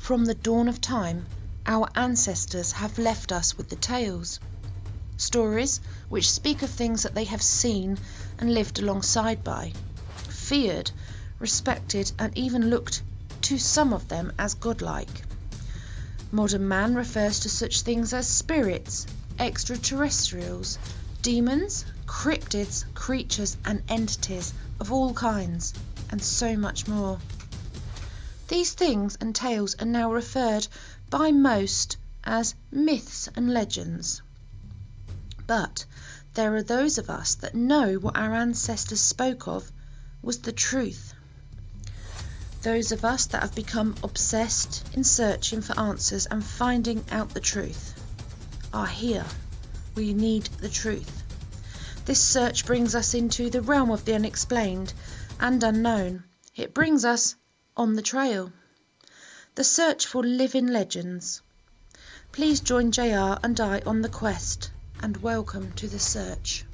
From the dawn of time, our ancestors have left us with the tales. Stories which speak of things that they have seen and lived alongside by, feared, respected, and even looked to some of them as godlike. Modern man refers to such things as spirits, extraterrestrials, demons, cryptids, creatures, and entities of all kinds, and so much more. These things and tales are now referred by most as myths and legends. But there are those of us that know what our ancestors spoke of was the truth. Those of us that have become obsessed in searching for answers and finding out the truth are here. We need the truth. This search brings us into the realm of the unexplained and unknown. It brings us on the trail. The search for living legends. Please join J.R. and I on the quest, and welcome to the search.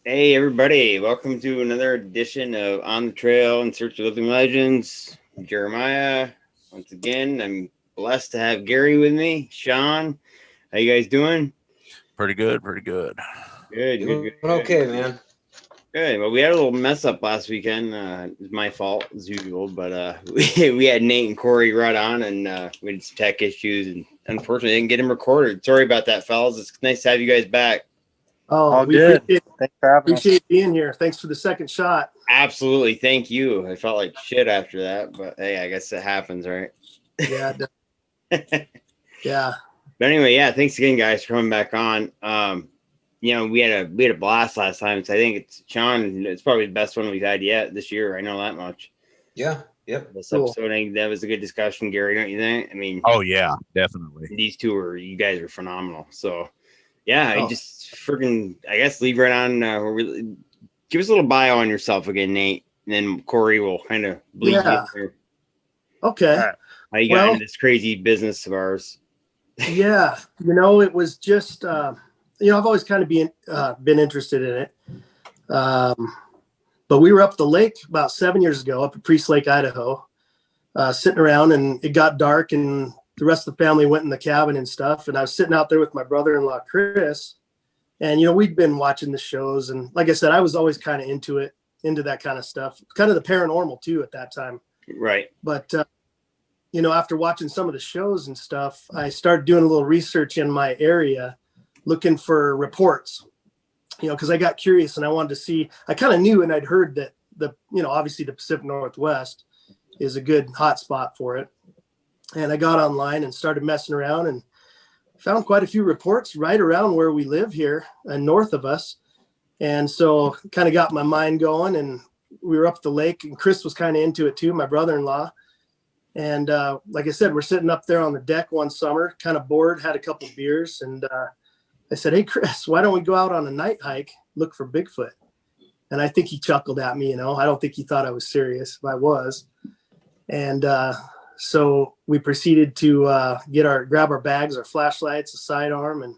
Hey everybody, welcome to another edition of On the Trail in Search of Living Legends. Jeremiah, once again, I'm blessed to have Gary with me. Shawn, how you guys doing? Pretty good. Good. Okay, man. Good. Well, we had a little mess up last weekend. It was my fault as usual, but we had Nate and Corey right on, and we had some tech issues, and unfortunately didn't get them recorded. Sorry about that, fellas. It's nice to have you guys back. Oh, we good. appreciate being here. Thanks for the second shot. Absolutely. Thank you. I felt like shit after that, but hey, I guess it happens, right? Yeah. Yeah. But anyway, yeah, thanks again, guys, for coming back on. We had a blast last time. So I think it's Shawn. It's probably the best one we've had yet this year. I know that much. Yeah. Yep. This episode, I think that was a good discussion, Gary. Don't you think? I mean, Oh yeah, definitely. These two you guys are phenomenal. So yeah, I just freaking, I guess, leave right on. Give us a little bio on yourself again, Nate, and then Corey will kind of bleed you through. Okay. How you got into this crazy business of ours? Yeah, it was just, I've always kind of been interested in it. But we were up the lake about 7 years ago, up at Priest Lake, Idaho, sitting around, and it got dark, and the rest of the family went in the cabin and stuff. And I was sitting out there with my brother-in-law, Chris, and, we'd been watching the shows. And like I said, I was always kind of into that kind of stuff, kind of the paranormal too at that time. Right. But, after watching some of the shows and stuff, I started doing a little research in my area, looking for reports, because I got curious and I wanted to see. I kind of knew, and I'd heard that obviously the Pacific Northwest is a good hot spot for it. And I got online and started messing around and found quite a few reports right around where we live here and north of us. And so kind of got my mind going, and we were up the lake, and Chris was kind of into it too, my brother-in-law. And like I said, we're sitting up there on the deck one summer, kind of bored, had a couple beers. And I said, "Hey, Chris, why don't we go out on a night hike, look for Bigfoot?" And I think he chuckled at me, I don't think he thought I was serious, but I was. And so we proceeded to grab our bags, our flashlights, a sidearm, and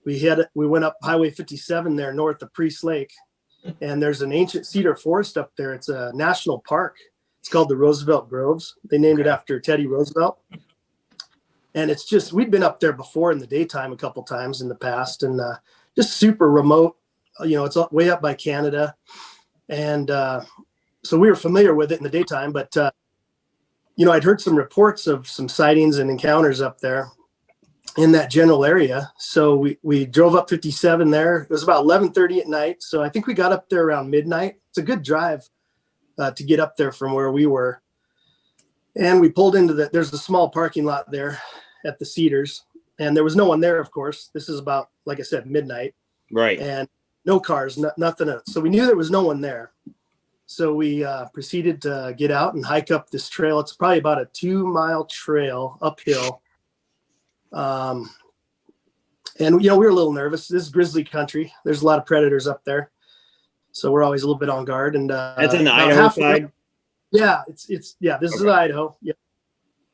we went up Highway 57 there north of Priest Lake. And there's an ancient cedar forest up there. It's a national park. It's called the Roosevelt Groves. They named it after Teddy Roosevelt. And it's just, we'd been up there before in the daytime a couple times in the past, and just super remote. It's way up by Canada. And so we were familiar with it in the daytime, but, I'd heard some reports of some sightings and encounters up there in that general area. So we drove up 57 there. It was about 11:30 at night. So I think we got up there around midnight. It's a good drive to get up there from where we were. And we pulled into there's a small parking lot there at the Cedars, and there was no one there, of course. This is about, like I said, midnight. Right. And no cars, nothing else. So we knew there was no one there. So we proceeded to get out and hike up this trail. It's probably about a 2-mile trail uphill. And, we were a little nervous. This is grizzly country. There's a lot of predators up there. So we're always a little bit on guard. And that's in the Idaho side? Yeah, this is Idaho. Yeah.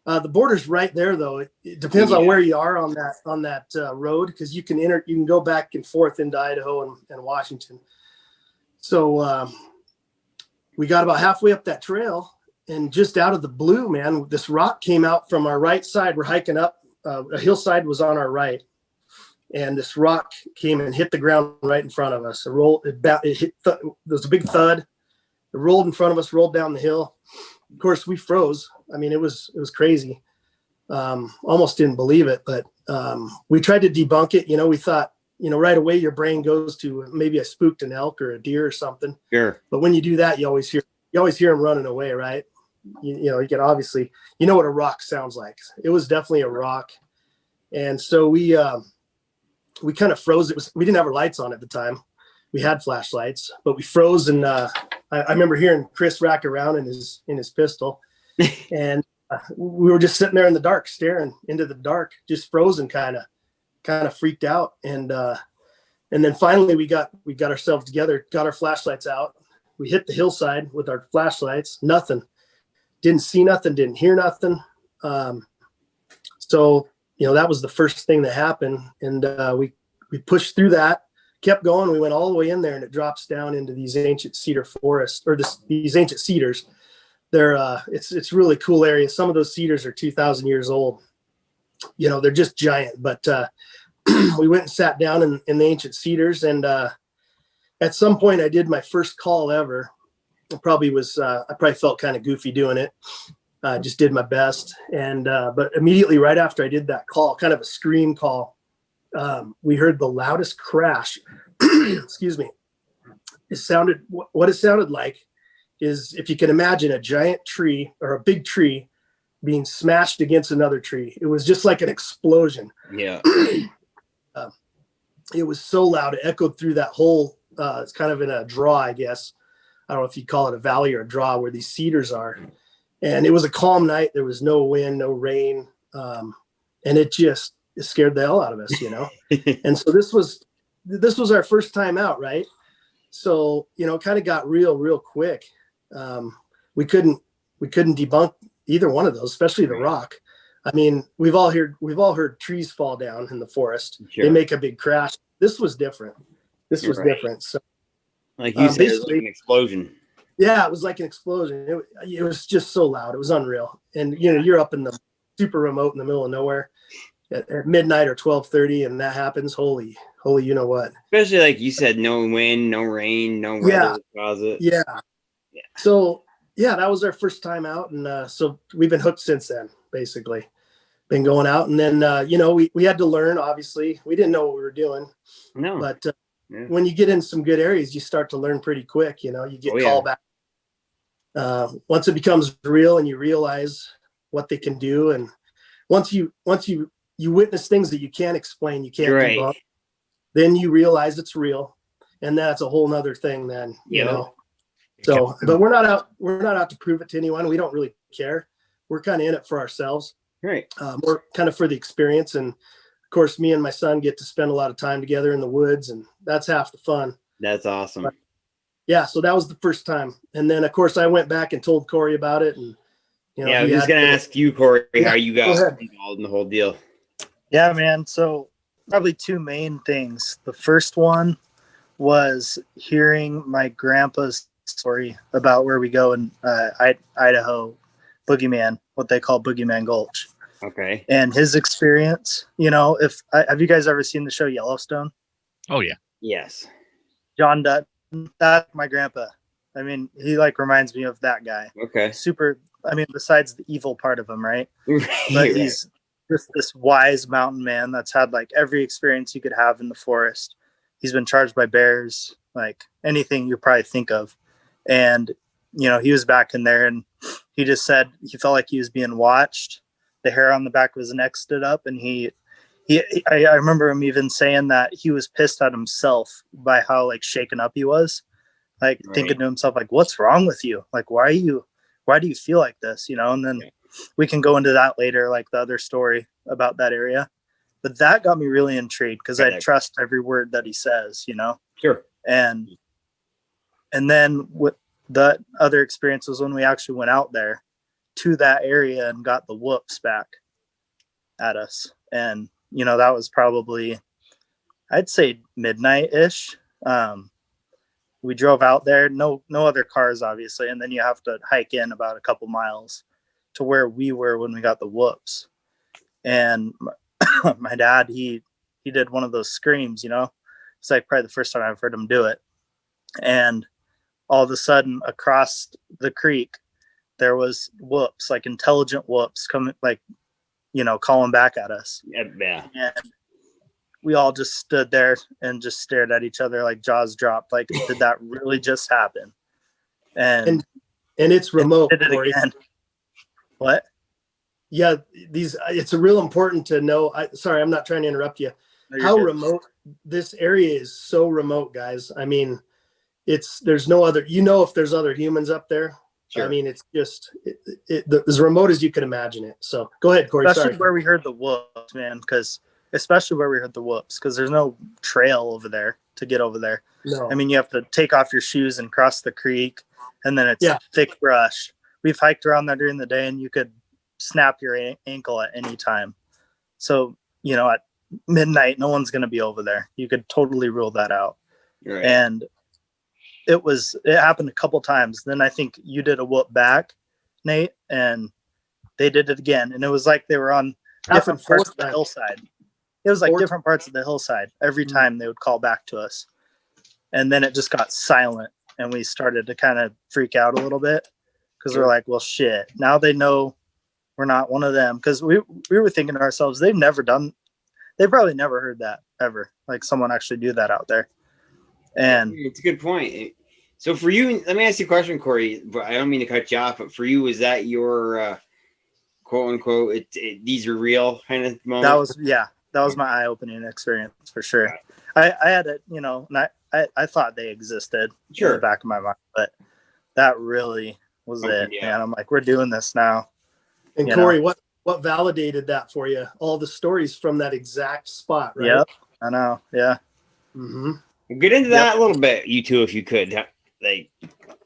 The border's right there, though. It depends on where you are on that road, because you can go back and forth into Idaho and Washington. So we got about halfway up that trail, and just out of the blue, man, this rock came out from our right side. We're hiking up. A hillside was on our right, and this rock came and hit the ground right in front of us. There was a big thud. It rolled in front of us, rolled down the hill. Of course, we froze. I mean, it was crazy. Almost didn't believe it, but we tried to debunk it. We thought, right away your brain goes to maybe I spooked an elk or a deer or something. Sure. But when you do that, you always hear them running away, right? You can obviously, what a rock sounds like. It was definitely a rock. And so we kind of froze. We didn't have our lights on at the time. We had flashlights, but we froze. And I remember hearing Chris rack around in his pistol, and we were just sitting there in the dark, staring into the dark, just frozen, kind of freaked out. And then finally we got ourselves together, got our flashlights out. We hit the hillside with our flashlights. Nothing. Didn't see nothing. Didn't hear nothing. So that was the first thing that happened. And we pushed through that, kept going. We went all the way in there, and it drops down into these ancient cedar forests, or these ancient cedars. It's really cool area. Some of those cedars are 2,000 years old. They're just giant. But we went and sat down in the ancient cedars, and at some point I did my first call ever. I probably felt kind of goofy doing it. Just did my best. And but immediately right after I did that call, kind of a scream call, we heard the loudest crash. Excuse me. What it sounded like is, if you can imagine a giant tree or a big tree being smashed against another tree. It was just like an explosion. Yeah. It was so loud. It echoed through that whole, it's kind of in a draw, I guess. I don't know if you call it a valley or a draw where these cedars are. And it was a calm night. There was no wind, no rain. And it scared the hell out of us, And so this was our first time out, right? So, it kind of got real quick. We couldn't debunk either one of those, especially the rock. I mean, we've all heard trees fall down in the forest. Sure. They make a big crash. This was different. Different. So, like you said, it was like an explosion. Yeah, it was like an explosion. It was just so loud. It was unreal. And you're up in the super remote in the middle of nowhere at midnight or 12:30, and that happens. Holy, you know what? Especially like you said, no wind, no rain, no weather to cause it. Yeah. So that was our first time out, and so we've been hooked since then. Basically, been going out, and then we had to learn. Obviously, we didn't know what we were doing. No, but when you get in some good areas, you start to learn pretty quick. You get called back. Once it becomes real and you realize what they can do, and once you witness things that you can't explain, you can't debunk, then you realize it's real, and that's a whole nother thing. Then So, but we're not out to prove it to anyone. We don't really care. We're kind of in it for ourselves. Right. We're kind of for the experience, and of course, me and my son get to spend a lot of time together in the woods, and that's half the fun. That's awesome. But, so that was the first time. And then, of course, I went back and told Corey about it. And, I was just going to ask you, Corey, how you got involved in the whole deal. Yeah, man. So probably two main things. The first one was hearing my grandpa's story about where we go in Idaho, Boogeyman, what they call Boogie Gulch. Okay. And his experience, have you guys ever seen the show Yellowstone? Oh, yeah. Yes. John Dutton. That's my grandpa. I mean, he reminds me of that guy. Okay. Super. I mean, besides the evil part of him, right? But he's just this wise mountain man that's had every experience you could have in the forest. He's been charged by bears, anything you probably think of. And, he was back in there, and he just said he felt like he was being watched. The hair on the back of his neck stood up, and I remember him even saying that he was pissed at himself by how shaken up he was, thinking to himself, what's wrong with you? Why do you feel like this? And then we can go into that later, the other story about that area. But that got me really intrigued because I trust every word that he says, Sure. And then what the other experience was when we actually went out there to that area and got the whoops back at us. And that was probably, I'd say midnight-ish. we drove out there, no other cars, obviously. And then you have to hike in about a couple miles to where we were when we got the whoops. And my dad, he did one of those screams, it's like probably the first time I've heard him do it. And all of a sudden across the creek, there was whoops, like intelligent whoops coming, like, calling back at us. Yeah. And we all just stood there and just stared at each other, like jaws dropped. Like, did that really just happen? And it's remote. Did it again. What? Yeah, it's real important to know. Sorry, I'm not trying to interrupt you. No, How good. remote this area is. So remote, guys. I mean, there's no other. If there's other humans up there. Sure. I mean, it's just as remote as you could imagine it. So go ahead, Corey. Especially Sorry. where we heard the whoops, man. Especially where we heard the whoops, because there's no trail over there to get over there. No. I mean, you have to take off your shoes and cross the creek, and then it's thick brush. We've hiked around there during the day, and you could snap your ankle at any time. So, at midnight, no one's going to be over there. You could totally rule that out. Right. And it happened a couple times. Then I think you did a whoop back, Nate, and they did it again. And it was like they were on different parts of the hillside. It was like different parts of the hillside. Every time they would call back to us. And then it just got silent, and we started to kind of freak out a little bit, because we're like, well, shit, now they know we're not one of them. Because we were thinking to ourselves, they probably never heard that ever, like someone actually do that out there. And it's a good point. So for you, let me ask you a question, Corey. I don't mean to cut you off, but for you, was that your quote unquote, these are real kind of moment? That was my eye-opening experience for sure. I had it, and I thought they existed in the back of my mind, but that really was it. Yeah. And I'm like, we're doing this now. And Corey, what validated that for you? All the stories from that exact spot, right? Yep, I know. Yeah. Mm-hmm. We'll get into that a little bit, you two, if you could.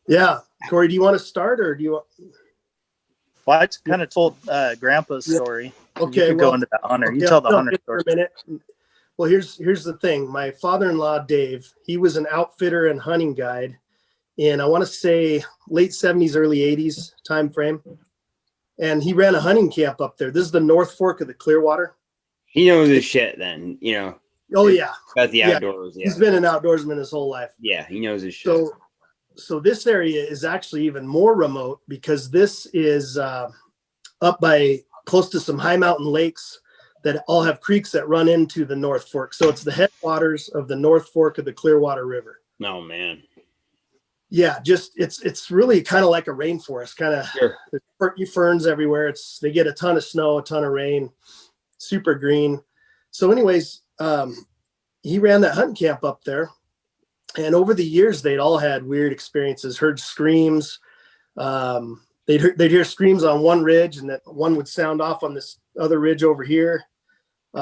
Yeah. Corey, do you want to start, or do you want... Well, I kind of told Grandpa's story. Okay, you could go into the hunter. You tell the hunter story. For a minute. Well, here's the thing. My father-in-law, Dave, he was an outfitter and hunting guide in, I want to say, late 70s, early 80s time frame. And he ran a hunting camp up there. This is the North Fork of the Clearwater. He knows his shit then, Oh, yeah. About the outdoors. Yeah. He's been an outdoorsman his whole life. Yeah, he knows his shit. So this area is actually even more remote, because this is up by close to some high mountain lakes that all have creeks that run into the North Fork. So it's the headwaters of the North Fork of the Clearwater River. Oh, man. Yeah, it's really kind of like a rainforest, kind of. Sure. There's ferns everywhere. They get a ton of snow, a ton of rain, super green. So anyways, he ran that hunting camp up there. And over the years, they'd all had weird experiences, heard screams. They'd hear screams on one ridge, and that one would sound off on this other ridge over here. They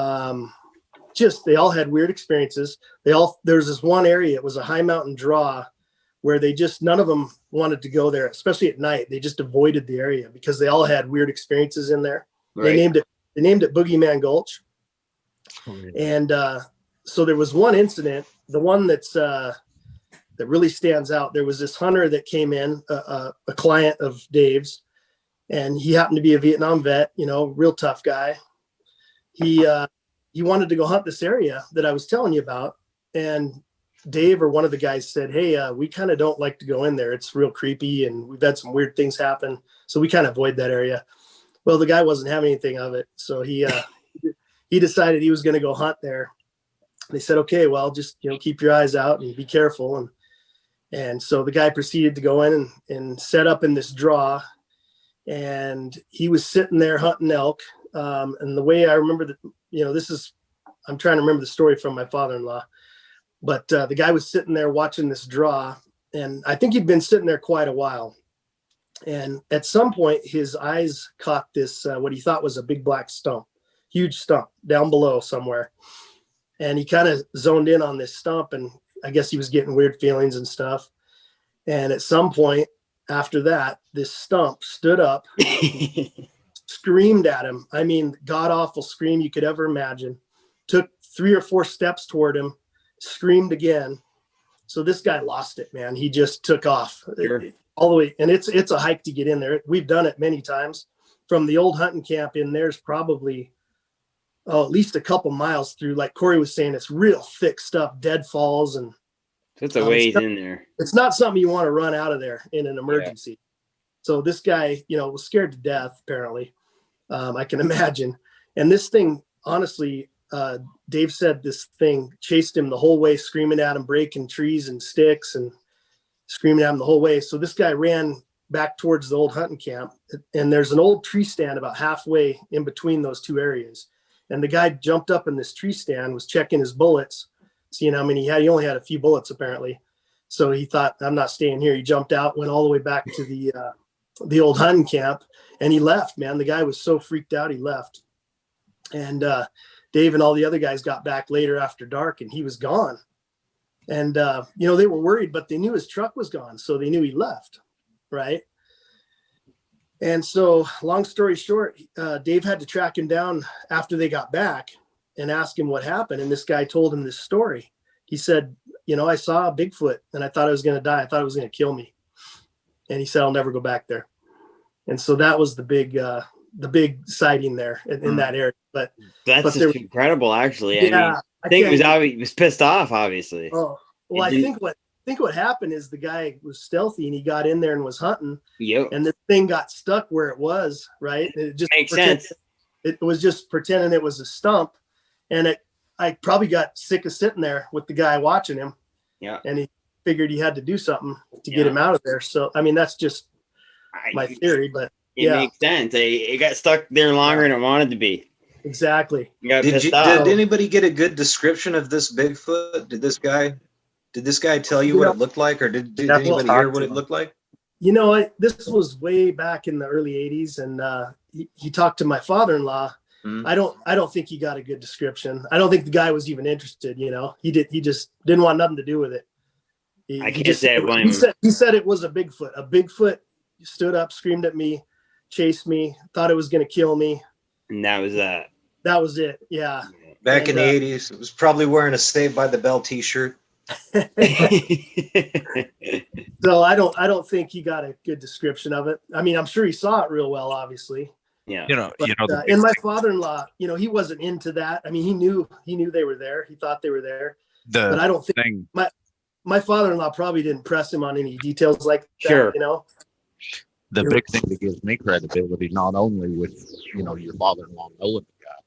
all had weird experiences. There's this one area, it was a high mountain draw, where none of them wanted to go there, especially at night. They just avoided the area because they all had weird experiences in there. Right. They named it Boogie Man Gulch. And so there was one incident, the one that really stands out. There was this hunter that came in, a client of Dave's, and he happened to be a Vietnam vet, real tough guy. He wanted to go hunt this area that I was telling you about. And Dave, or one of the guys, said, hey, we kind of don't like to go in there. It's real creepy, and we've had some weird things happen. So we kind of avoid that area. Well, the guy wasn't having anything of it. So he decided he was going to go hunt there. They said, okay, well, just, keep your eyes out and be careful. And so the guy proceeded to go in and set up in this draw, and he was sitting there hunting elk. And the way I remember that, I'm trying to remember the story from my father-in-law, but the guy was sitting there watching this draw, and I think he'd been sitting there quite a while. And at some point, his eyes caught this, what he thought was a big black stump, huge stump down below somewhere. And he kind of zoned in on this stump, and I guess he was getting weird feelings and stuff. And at some point after that, this stump stood up, screamed at him. I mean, god awful scream you could ever imagine. Took 3 or 4 steps toward him, screamed again, So this guy lost it, man. He just took off Sure. all the way. And it's a hike to get in there. We've done it many times. From the old hunting camp in there's probably at least a couple miles through. Like Corey was saying, it's real thick stuff, deadfalls, and So it's a ways in there. it's not something you want to run out of there in an emergency. So this guy, was scared to death, apparently. I can imagine. And this thing, honestly, Dave said this thing chased him the whole way, screaming at him, breaking trees and sticks and screaming at him the whole way. So this guy ran back towards the old hunting camp, and there's an old tree stand about halfway in between those two areas. And the guy jumped up in this tree stand, was checking his bullets, seeing how many he had. He only had a few bullets apparently. So he thought, I'm not staying here. He jumped out, went all the way back to the old hunting camp, and he left, man. The guy was so freaked out, he left. And Dave and all the other guys got back later after dark, and he was gone. And, they were worried, but they knew his truck was gone. So they knew he left. Right. And so long story short, Dave had to track him down after they got back and ask him what happened. And this guy told him this story. He said, I saw a Bigfoot and I thought I was going to die. I thought it was going to kill me. And he said, I'll never go back there. And so that was the big sighting there in that area. But that's just incredible, actually. I think he was pissed off, obviously. Oh, well, I think what happened is the guy was stealthy and he got in there and was hunting. Yep. And the thing got stuck where it was, right? It just makes sense. It was just pretending it was a stump. And I probably got sick of sitting there with the guy watching him. Yeah. And he figured he had to do something to get him out of there. So, I mean, that's just my theory, but it makes sense. It got stuck there longer than it wanted to be. Exactly. Did anybody get a good description of this Bigfoot? Did this guy tell you what it looked like, or did anybody hear what it looked like? This was way back in the early 80s, and he talked to my father-in-law. Mm-hmm. I don't think he got a good description. I don't think the guy was even interested. He just didn't want nothing to do with it. He said it was a Bigfoot. A Bigfoot stood up, screamed at me, chased me, thought it was going to kill me. And that was that. That was it. Yeah. Back in the 80s, it was probably wearing a Saved by the Bell t-shirt. So I don't think he got a good description of it. I mean, I'm sure he saw it real well, obviously. Yeah. And my father-in-law, he wasn't into that. I mean, he knew they were there. He thought they were there. But I don't think my father-in-law probably didn't press him on any details like that. Sure. The big thing that gives me credibility, not only with your father-in-law knowing the guy,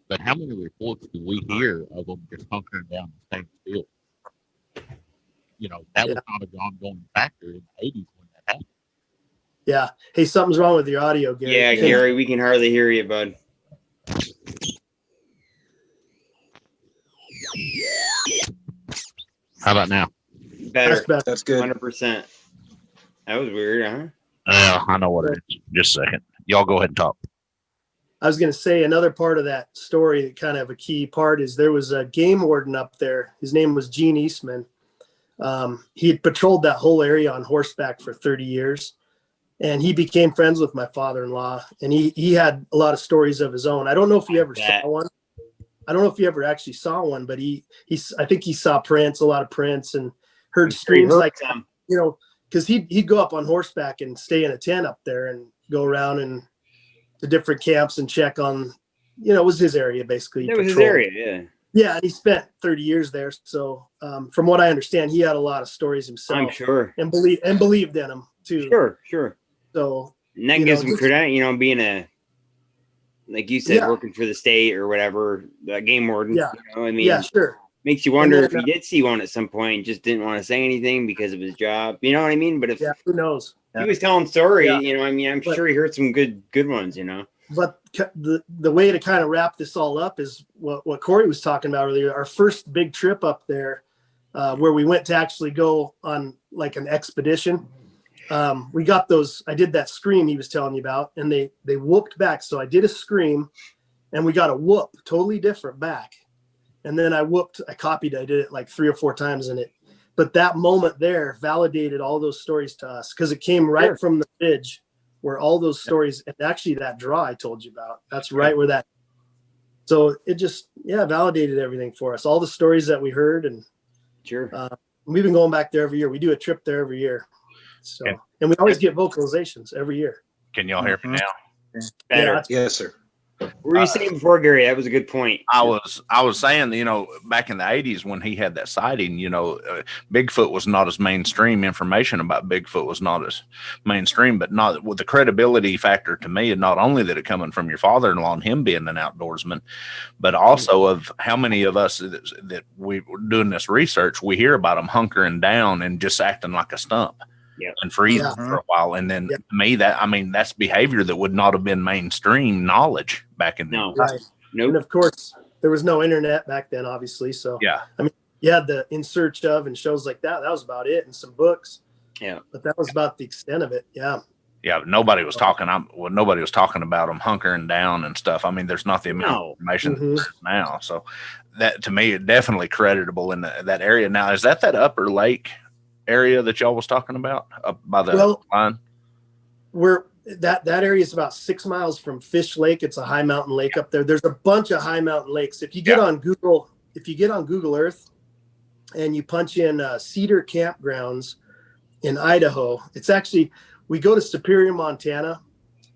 but how many reports do we hear of them just hunkering down the same field? That was not an ongoing factor in the 80s when that happened. Yeah. Hey, something's wrong with your audio, Gary. Yeah, Gary, we can hardly hear you, bud. How about now? Better. That's good. 100%. That was weird, huh? I know what it is. Just a second. Y'all go ahead and talk. I was going to say another part of that story, kind of a key part, is there was a game warden up there. His name was Gene Eastman. He had patrolled that whole area on horseback for 30 years. And he became friends with my father-in-law. And he had a lot of stories of his own. I don't know if he ever saw one. I don't know if he ever actually saw one, but I think he saw prints, a lot of prints, and heard screams like, because he'd go up on horseback and stay in a tent up there and go around and the different camps and check on, it was his area basically. It was his area, yeah. Yeah, and he spent 30 years there. So from what I understand, he had a lot of stories himself. I'm sure. And believed in them too. Sure. So and that gives him credit, being a, like you said, working for the state or whatever, game warden. Yeah. Yeah, sure. Makes you wonder if he did see one at some point and just didn't want to say anything because of his job. You know what I mean? But if who knows? He was telling stories, I'm sure he heard some good ones, But the way to kind of wrap this all up is what Corey was talking about earlier. Our first big trip up there, where we went to actually go on like an expedition. We got those. I did that scream he was telling you about, and they whooped back. So I did a scream, and we got a whoop, totally different back. And then I copied. I did it like 3 or 4 times in it. But that moment there validated all those stories to us because it came right from the ridge where all those stories, and actually that draw I told you about, that's right where that. So it just, validated everything for us. All the stories that we heard and We've been going back there every year. We do a trip there every year. So, and we always get vocalizations every year. Can y'all hear me now? Better. Yes, sir. What were you saying before, Gary? That was a good point. I was saying, back in the 80s when he had that sighting, Bigfoot was not as mainstream. Information about Bigfoot was not as mainstream, but not with the credibility factor to me, and not only that it coming from your father-in-law and him being an outdoorsman, but also of how many of us that we were doing this research, we hear about them hunkering down and just acting like a stump. Yeah. And freezing for a while. And then to me, that's behavior that would not have been mainstream knowledge back in then. Right. Nope. And of course, there was no internet back then, obviously. So, I mean, you had the In Search Of and shows like that. That was about it, and some books. Yeah. But that was about the extent of it. Yeah. Yeah. Nobody was talking. Nobody was talking about them hunkering down and stuff. I mean, there's not the amount of information now. So that, to me, definitely creditable in that area. Now, is that upper lake area that y'all was talking about up by the line? That area is about 6 miles from Fish Lake. It's a high mountain lake up there. There's a bunch of high mountain lakes. If you get on Google, Earth and you punch in Cedar Campgrounds in Idaho, it's actually, we go to Superior, Montana.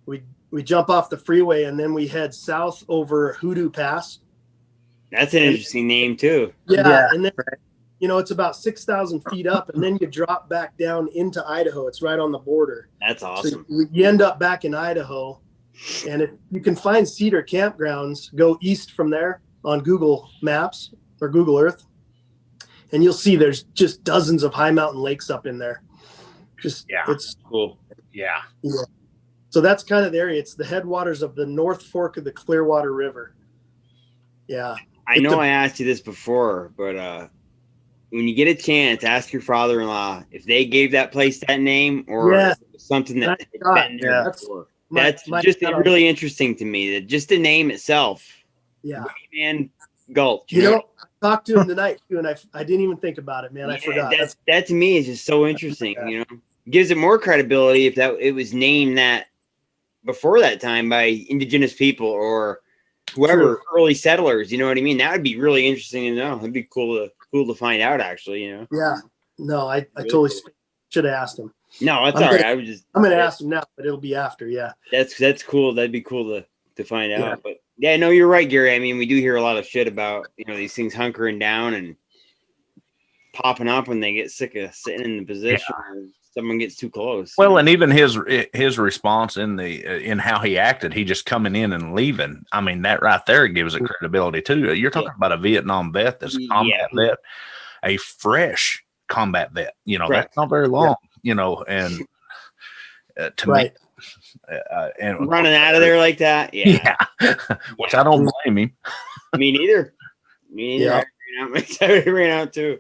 We jump off the freeway and then we head south over Hoodoo Pass. That's an interesting name too. Yeah. And then it's about 6,000 feet up, and then you drop back down into Idaho. It's right on the border. That's awesome. So you end up back in Idaho, and if you can find Cedar Campgrounds, go east from there on Google Maps or Google Earth, and you'll see there's just dozens of high mountain lakes up in there. It's cool. Yeah. So that's kind of the area. It's the headwaters of the North Fork of the Clearwater River. Yeah. I know I asked you this before, but when you get a chance, ask your father-in-law if they gave that place that name or something that had been there before. That's just really interesting to me. That just the name itself. Yeah. Boogeyman Gulch. I talked to him tonight too, and I didn't even think about it, man. I forgot. That to me is just so interesting. Gives it more credibility if it was named that before that time by indigenous people or whoever, early settlers. You know what I mean? That would be really interesting to know. It'd be cool to find out, actually. Yeah. No, I totally should have asked him. No, that's all right. I'm gonna ask him now, but it'll be after. Yeah. That's cool. That'd be cool to find out. But yeah, no, you're right, Gary. I mean, we do hear a lot of shit about these things hunkering down and popping up when they get sick of sitting in the position. Or someone gets too close. Well, and even his response in how he acted, he just coming in and leaving. I mean, that right there gives it credibility too. You're talking about a Vietnam vet that's a combat vet, a fresh combat vet. That's not very long. And to me, and running out of there like that, which I don't blame him. Me neither. I ran out too.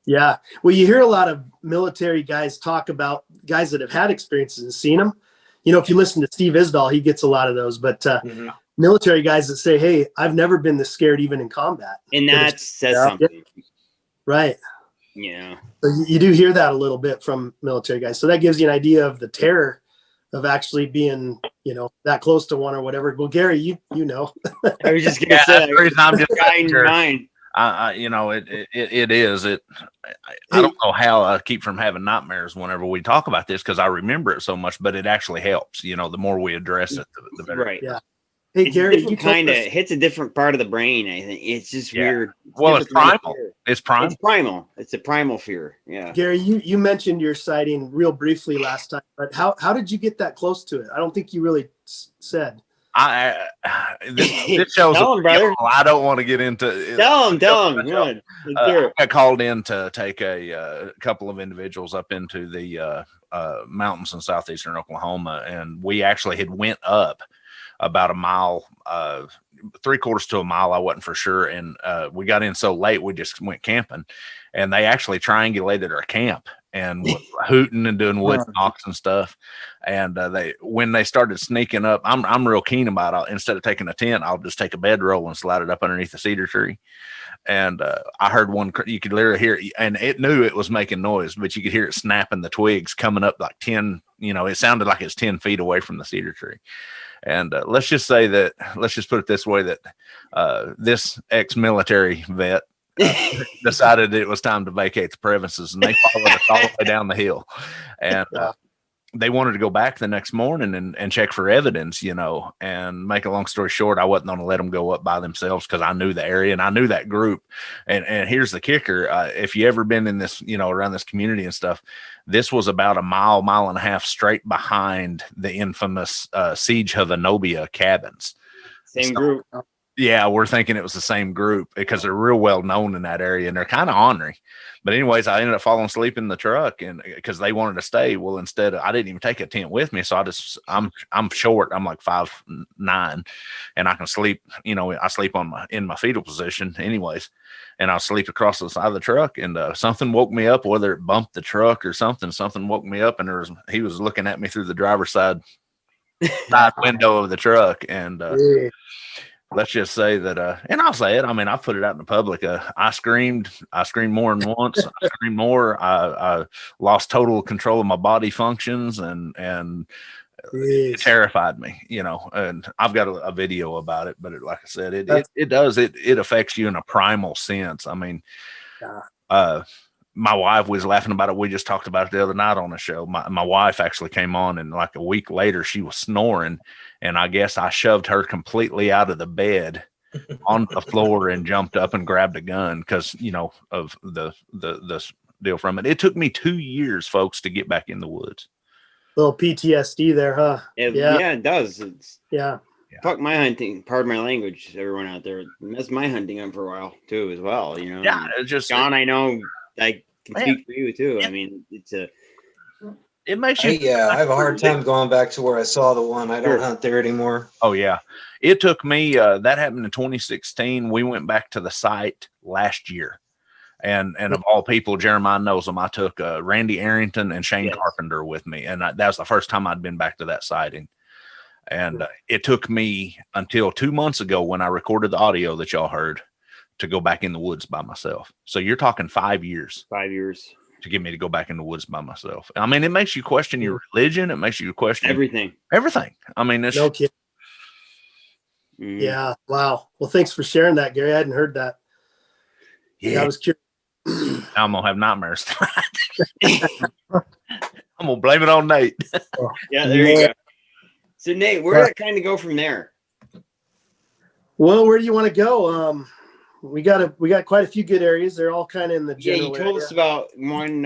Yeah. Well, you hear a lot of military guys talk about guys that have had experiences and seen them. If you listen to Steve Isdall, he gets a lot of those, but military guys that say, hey, I've never been this scared even in combat. And that says something. Right. Yeah. So you do hear that a little bit from military guys. So that gives you an idea of the terror of actually being, that close to one or whatever. Well, Gary, you know. I was just going to say, the reason I'm just in your mind. It is. I don't know how I keep from having nightmares whenever we talk about this because I remember it so much, but it actually helps. The more we address it, the better. Right. Yeah. Hey, Gary, you kind of hits a different part of the brain. I think it's just weird. Well, it's primal. It's primal. It's primal. It's a primal fear. Yeah. Gary, you mentioned your sighting real briefly last time, but how did you get that close to it? I don't think you really said. This shows. Tell him, brother. I don't want to get into. Tell him. I got called in to take a couple of individuals up into the mountains in southeastern Oklahoma, and we actually had went up about a mile, 3/4 to a mile. I wasn't for sure, and we got in so late we just went camping, and they actually triangulated our camp and hooting and doing wood knocks and stuff. And when they started sneaking up, I'm real keen about it. Instead of taking a tent, I'll just take a bedroll and slide it up underneath the cedar tree. And I heard one, you could literally hear it, and it knew it was making noise, but you could hear it snapping the twigs coming up like 10, it sounded like it's 10 feet away from the cedar tree. And let's just put it this way, that this ex-military vet decided it was time to vacate the premises, and they followed us all the way down the hill. And they wanted to go back the next morning and check for evidence, and make a long story short, I wasn't going to let them go up by themselves because I knew the area and I knew that group. And here's the kicker. If you ever been in this, around this community and stuff, this was about a mile and a half straight behind the infamous Siege Havanobia cabins. Same group. Yeah, we're thinking it was the same group because they're real well known in that area and they're kind of ornery. But anyways, I ended up falling asleep in the truck, and because they wanted to stay. Well, instead, I didn't even take a tent with me, so I'm short. I'm like 5'9", and I can sleep. I sleep in my fetal position, anyways, and I'll sleep across the side of the truck. And something woke me up, whether it bumped the truck or something. Something woke me up, and he was looking at me through the driver's side window of the truck, and. Let's just say that, and I'll say it. I mean, I put it out in the public. I screamed more than once. I screamed more. I lost total control of my body functions, and it terrified me, and I've got a video about it, but like I said, it affects you in a primal sense. I mean, my wife was laughing about it. We just talked about it the other night on the show. My wife actually came on, and like a week later she was snoring, and I guess I shoved her completely out of the bed on the floor and jumped up and grabbed a gun because, of the deal from it. It took me 2 years, folks, to get back in the woods. Little PTSD there, huh? Yeah, it does. Yeah. Fuck my hunting. Pardon my language, everyone out there. That's my hunting up for a while too, as well. Yeah, it's just Shawn. I know I can speak for you too. I mean, it makes you. I have a hard time going back to where I saw the one. I don't hunt there anymore. Oh yeah, it took me. That happened in 2016. We went back to the site last year, and of all people, Jeremiah knows them. I took Randy Arrington and Shane Carpenter with me, and that was the first time I'd been back to that sighting. And it took me until 2 months ago when I recorded the audio that y'all heard to go back in the woods by myself. So you're talking 5 years. 5 years. To get me to go back in the woods by myself. I mean, it makes you question your religion. It makes you question everything. I mean, it's no kidding. Yeah. Wow. Well, thanks for sharing that, Gary. I hadn't heard that. Yeah. I was curious. I'm going to have nightmares. I'm going to blame it on Nate. Yeah, there you go. So Nate, where did it kind of go from there? Well, where do you want to go? We got quite a few good areas. They're all kind of in the general you told us about one.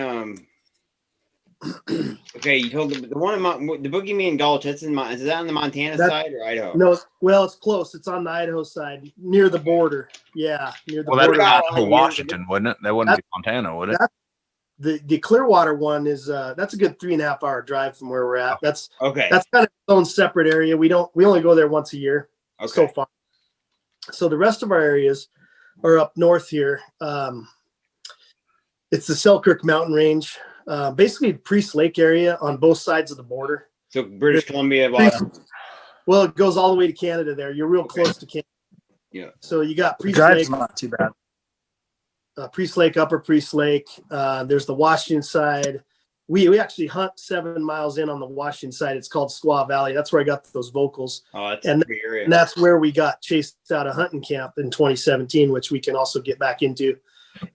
Okay, you told the one in the Boogeyman Gulch. Is that on the Montana side or Idaho? No, well, it's close. It's on the Idaho side, near the border. Yeah, near the border. Well, that's Washington, wouldn't it? That wouldn't be Montana, would it? The Clearwater one is that's a good 3.5 hour drive from where we're at. That's okay. That's kind of its own separate area. We only go there once a year so far. So the rest of our areas are up north here. It's the Selkirk mountain range, basically Priest Lake area on both sides of the border. So British Columbia. Well, it goes all the way to Canada there. You're real close to Canada. Yeah. So you got Priest Drive's Lake. Not too bad. Priest Lake, Upper Priest Lake. There's the Washington side. We actually hunt 7 miles in on the Washington side. It's called Squaw Valley. That's where I got those vocals. Oh, that's and a great area. And that's where we got chased out of hunting camp in 2017, which we can also get back into.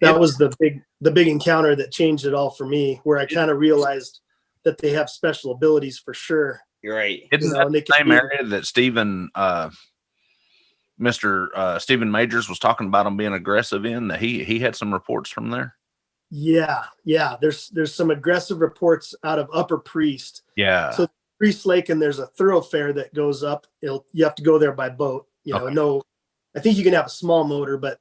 That was the big encounter that changed it all for me, where I kind of realized that they have special abilities for sure. You're right. Isn't that the same area that Mr. Stephen Majors was talking about him being aggressive in? That he had some reports from there. Yeah. There's some aggressive reports out of Upper Priest. Yeah. So Priest Lake, and there's a thoroughfare that goes up. You have to go there by boat. I think you can have a small motor, but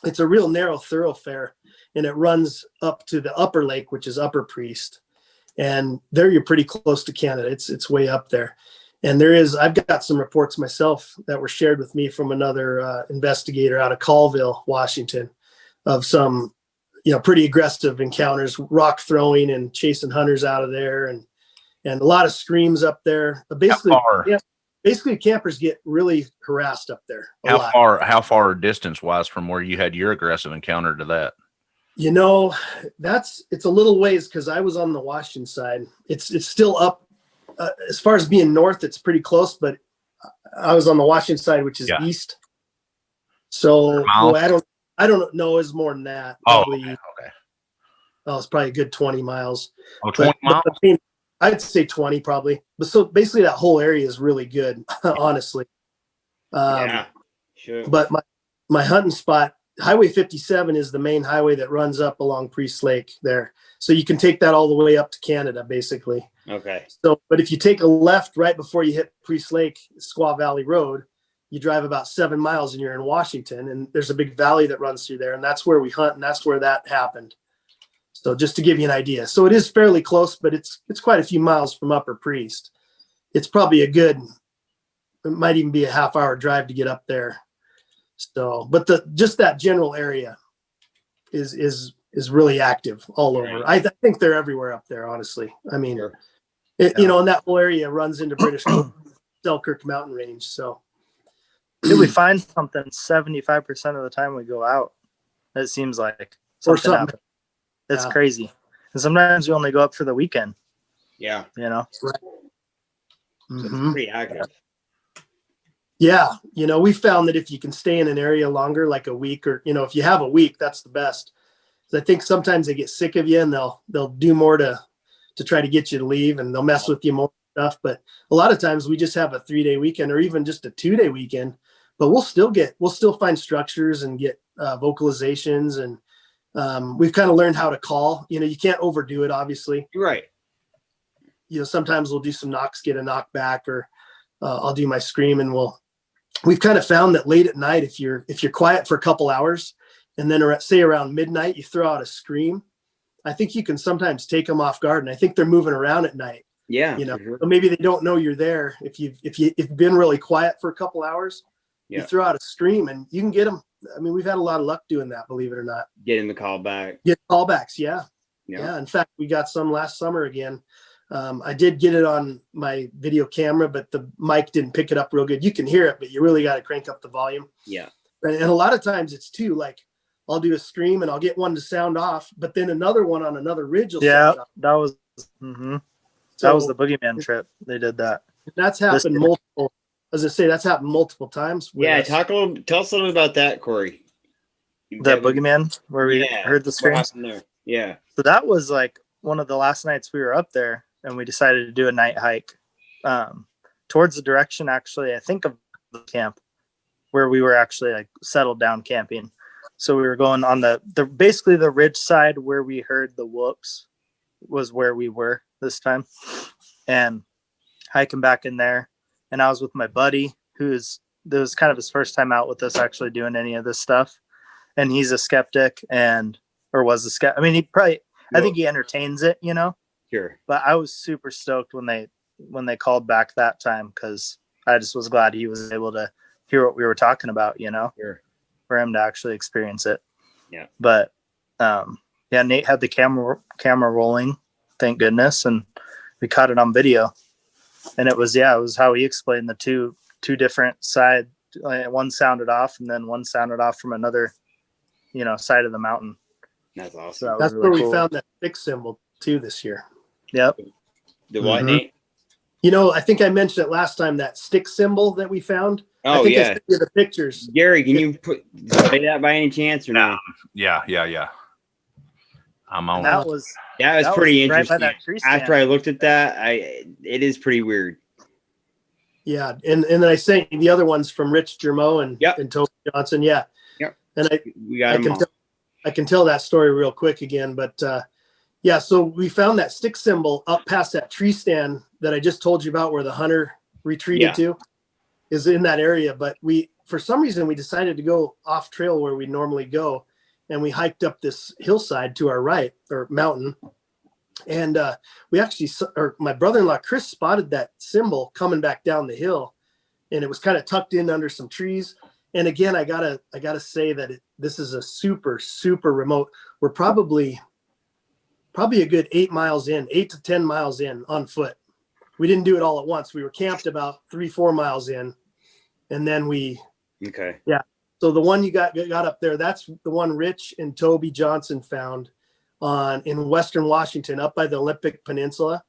it's a real narrow thoroughfare, and it runs up to the Upper Lake, which is Upper Priest. And there you're pretty close to Canada. It's way up there. And I've got some reports myself that were shared with me from another investigator out of Colville, Washington, of some, pretty aggressive encounters, rock throwing and chasing hunters out of there, and a lot of screams up there. Basically campers get really harassed up there. How far distance wise from where you had your aggressive encounter to that? It's a little ways, because I was on the Washington side. It's still up. As far as being north, it's pretty close, but I was on the Washington side, which is east. So I don't know. It's more than that. Probably, okay. Oh, it's probably a good 20 miles. Oh, 20 miles? I mean, I'd say 20 probably. But so basically that whole area is really good, honestly. Yeah, sure. But my hunting spot, Highway 57 is the main highway that runs up along Priest Lake there. So you can take that all the way up to Canada, basically. Okay. So, but if you take a left right before you hit Priest Lake, Squaw Valley Road, you drive about 7 miles and you're in Washington, and there's a big valley that runs through there, and that's where we hunt, and that's where that happened. So just to give you an idea. So it is fairly close, but it's quite a few miles from Upper Priest. It's probably it might even be a half-hour drive to get up there. So, but just that general area is really active all over. I think they're everywhere up there, honestly. I mean, you know, and that whole area runs into British Selkirk mountain range. So if we find something 75% of the time we go out, it seems like something happens. It's crazy. And sometimes we only go up for the weekend. Yeah. You know? Right. So it's pretty active. Yeah. You know, we found that if you can stay in an area longer, like a week, or, you know, if you have a week, that's the best. I think sometimes they get sick of you and they'll do more to try to get you to leave, and they'll mess with you more stuff. But a lot of times we just have a 3-day weekend or even just a 2-day weekend, but we'll still find structures and get vocalizations. And we've kind of learned how to call. You know, you can't overdo it, obviously. Right. You know, sometimes we'll do some knocks, get a knock back, or I'll do my scream, and we've kind of found that late at night, if you're quiet for a couple hours, and then say around midnight, you throw out a scream, I think you can sometimes take them off guard. And I think they're moving around at night. Yeah. You know, sure. so maybe they don't know you're there. If you've been really quiet for a couple hours, you throw out a scream and you can get them. I mean, we've had a lot of luck doing that, believe it or not. Getting the call back. Get callbacks. Yeah. In fact, we got some last summer again. I did get it on my video camera, but the mic didn't pick it up real good. You can hear it, but you really got to crank up the volume. Yeah. And a lot of times it's too, like, I'll do a scream and I'll get one to sound off, but then another one on another ridge will sound off. That was that was the Boogeyman Trip. They did that. That's happened multiple. As I say, that's happened multiple times. Yeah, tell us a little about that, Corey. That Boogeyman where we heard the screams. There? Yeah. So that was like one of the last nights we were up there, and we decided to do a night hike towards the direction, actually, I think, of the camp where we were actually like settled down camping. So we were going on the basically the ridge side where we heard the whoops was where we were this time, and hiking back in there. And I was with my buddy that was kind of his first time out with us actually doing any of this stuff. And he's a skeptic was a skeptic. I mean, I think he entertains it, you know? Sure. But I was super stoked when they called back that time, because I just was glad he was able to hear what we were talking about, you know? Sure. For him to actually experience it. Yeah. But Nate had the camera rolling, thank goodness, and we caught it on video. And it was how he explained the two different sides. One sounded off, and then one sounded off from another, you know, side of the mountain. That's awesome. So that's really where cool. we found that stick symbol too this year. Yep. The what, Nate? You know, I think I mentioned it last time, that stick symbol that we found. Oh, I think yeah. I sent you the pictures. Gary, can you say that by any chance or no? Yeah. I'm on. That was pretty interesting. Right after I looked at that, it is pretty weird. Yeah, and then I sent you the other ones from Rich Germeau and Toby Johnson. Yeah. Yep. And I can tell that story real quick again, but so we found that stick symbol up past that tree stand that I just told you about, where the hunter retreated to, is in that area. But for some reason, we decided to go off trail where we normally go, and we hiked up this hillside to our right, or mountain. And my brother-in-law Chris spotted that symbol coming back down the hill, and it was kind of tucked in under some trees. And again, I gotta say that this is a super, super remote. We're probably a good 8 to 10 miles in on foot. We didn't do it all at once. We were camped about 3-4 miles in, and then so the one you got up there, that's the one Rich and Toby Johnson found in Western Washington, up by the Olympic Peninsula.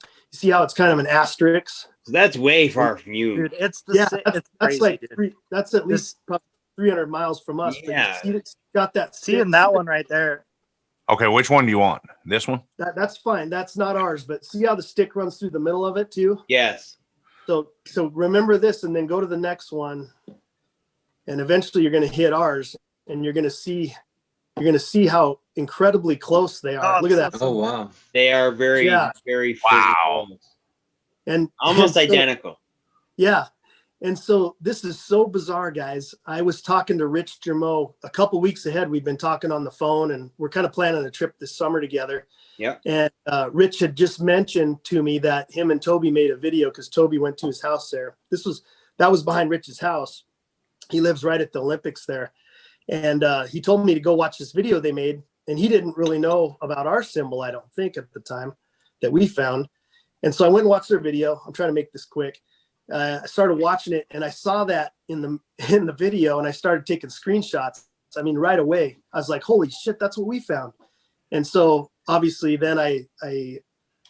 You see how it's kind of an asterisk? So that's way far from you. Dude, it's that's crazy, like dude. that's at least 300 miles from us. Yeah. But you see, it's got that. Seeing that one right there. Okay, which one do you want? This one? That's fine. That's not ours. But see how the stick runs through the middle of it too? Yes. So remember this, and then go to the next one, and eventually you're going to hit ours, and you're going to see how incredibly close they are. Look at that. Oh wow. They are very, Yeah. very Wow. physical. And Almost and so- identical. Yeah. And so this is so bizarre, guys. I was talking to Rich Jermeau a couple weeks ahead. We've been talking on the phone, and we're kind of planning a trip this summer together. Yeah. And Rich had just mentioned to me that him and Toby made a video because Toby went to his house there. That was behind Rich's house. He lives right at the Olympics there. And he told me to go watch this video they made. And he didn't really know about our symbol, I don't think, at the time that we found. And so I went and watched their video. I'm trying to make this quick. I started watching it, and I saw that in the video, and I started taking screenshots. I mean, right away, I was like, "Holy shit, that's what we found!" And so, obviously, then I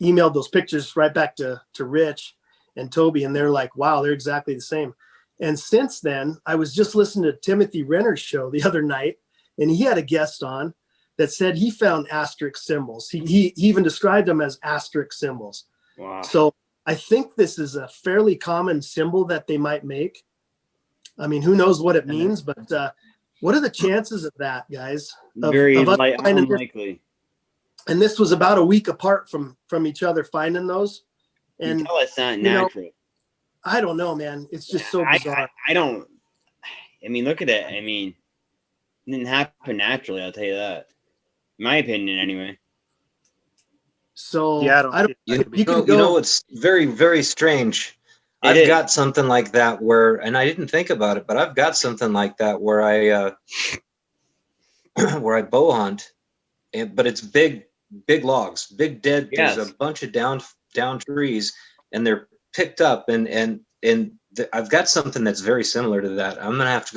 emailed those pictures right back to Rich and Toby, and they're like, "Wow, they're exactly the same." And since then, I was just listening to Timothy Renner's show the other night, and he had a guest on that said he found asterisk symbols. He even described them as asterisk symbols. Wow. So I think this is a fairly common symbol that they might make. I mean, who knows what it means, but what are the chances of that, guys? Very of us finding this? unlikely. And this was about a week apart from each other finding those. You And tell it's not you know, natural. I don't know, man. It's just so bizarre. I mean, look at it. I mean, it didn't happen naturally. I'll tell you that. In my opinion, anyway. So Yeah, You know, it's very, very strange. I've got something like that and I didn't think about it, but I've got something like that where I where I bow hunt, but it's big logs, big dead. Yes. There's a bunch of down trees, and they're picked up, and I've got something that's very similar to that. I'm gonna have to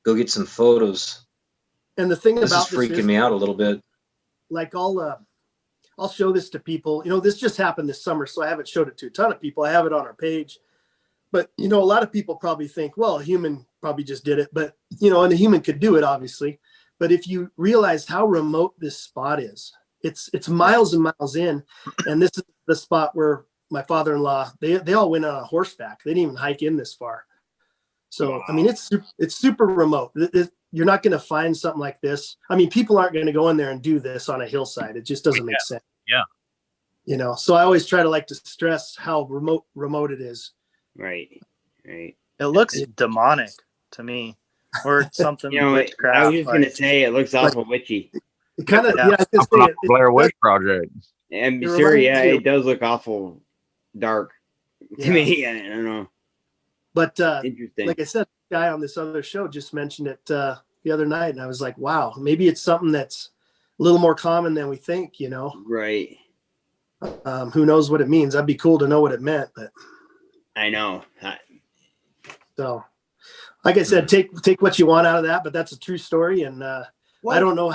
go get some photos. And the thing This about is freaking me out a little bit. Like I'll show this to people. You know, this just happened this summer, so I haven't showed it to a ton of people. I have it on our page. But, you know, a lot of people probably think, well, a human probably just did it. But, you know, and a human could do it, obviously. But if you realize how remote this spot is, it's miles and miles in. And this is the spot where my father-in-law, they all went on a horseback. They didn't even hike in this far. So, wow. I mean, it's super remote. You're not going to find something like this. I mean, people aren't going to go in there and do this on a hillside. It just doesn't make sense. Yeah. You know, so I always try to stress how remote it is. Right. It looks demonic to me, or something. You know, witchcraft, I was just going to say it looks awful witchy. It kind of, Blair Witch Project. And sure, it does look awful dark to me. I don't know. But interesting. Like I said, the guy on this other show just mentioned it the other night, and I was like, wow, maybe it's something that's a little more common than we think, you know? Right. Who knows what it means? That'd be cool to know what it meant, but I know. So, like I said, take what you want out of that, but that's a true story, and I don't know.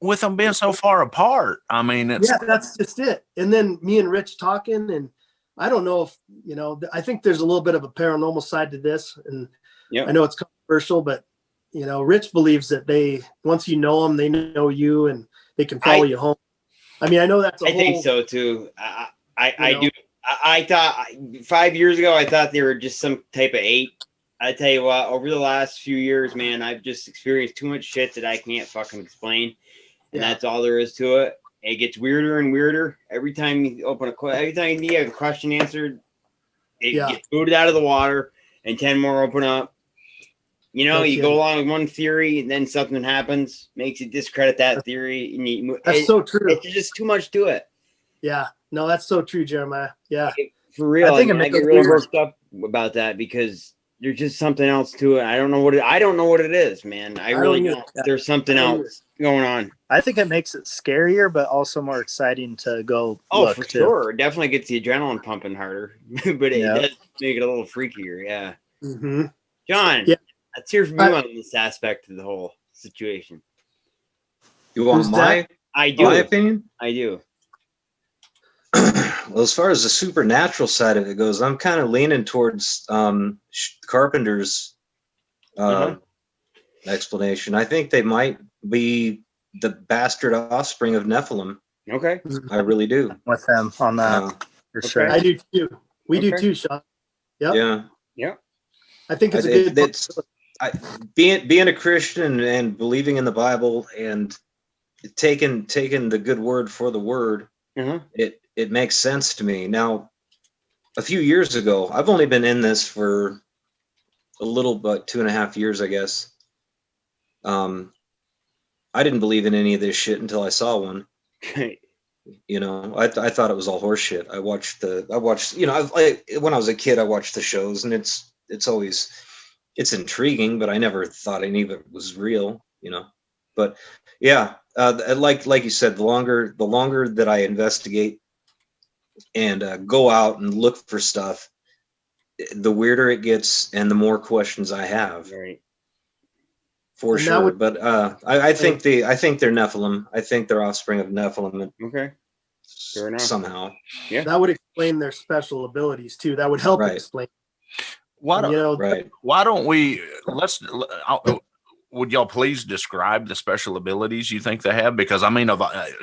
With them being so far apart, I mean, that's just it. And then me and Rich talking, and I don't know if, you know, I think there's a little bit of a paranormal side to this, and I know it's controversial, but, you know, Rich believes that once you know them, they know you, and they can follow you home. I mean, I know that's I think so too. I do. I thought 5 years ago, I thought they were just some type of ape. I tell you what, over the last few years, man, I've just experienced too much shit that I can't fucking explain. And that's all there is to it. It gets weirder and weirder. Every time you every time you have a question answered, it gets booted out of the water, and 10 more open up. You know, you go along with one theory, and then something happens, makes you discredit that theory. And that's so true. It's just too much to it. Yeah. No, that's so true, Jeremiah. Yeah. For real. I get really worked up about that because there's just something else to it. I don't know what it is, man. I really don't. There's something else going on. I think it makes it scarier, but also more exciting to go. Oh, for sure. It definitely gets the adrenaline pumping harder, but it does make it a little freakier. Yeah. Mm-hmm. John, let's hear from you on this aspect of the whole situation. You want my opinion? I do. Well, as far as the supernatural side of it goes, I'm kind of leaning towards Carpenter's explanation. I think they might be the bastard offspring of Nephilim. Okay. I really do. With them on that for sure. I do too. We do too, Shawn. Yep. Yeah. Yeah. I think it's a good book. Being a Christian and believing in the Bible and taking the good word for the word, it makes sense to me. Now, a few years ago, I've only been in this for a little but 2.5 years, I guess. I didn't believe in any of this shit until I saw one. You know, I thought it was all horse shit. I watched, you know, when I was a kid, I watched the shows, and it's always, it's intriguing, but I never thought any of it was real, you know. But yeah, like you said, the longer that I investigate and go out and look for stuff, the weirder it gets, and the more questions I have. Right. For And sure, but I think they're Nephilim. I think they're offspring of Nephilim. Okay. Fair enough. Somehow. Yeah. That would explain their special abilities too. That would help explain. Why don't we would y'all please describe the special abilities you think they have? Because I mean,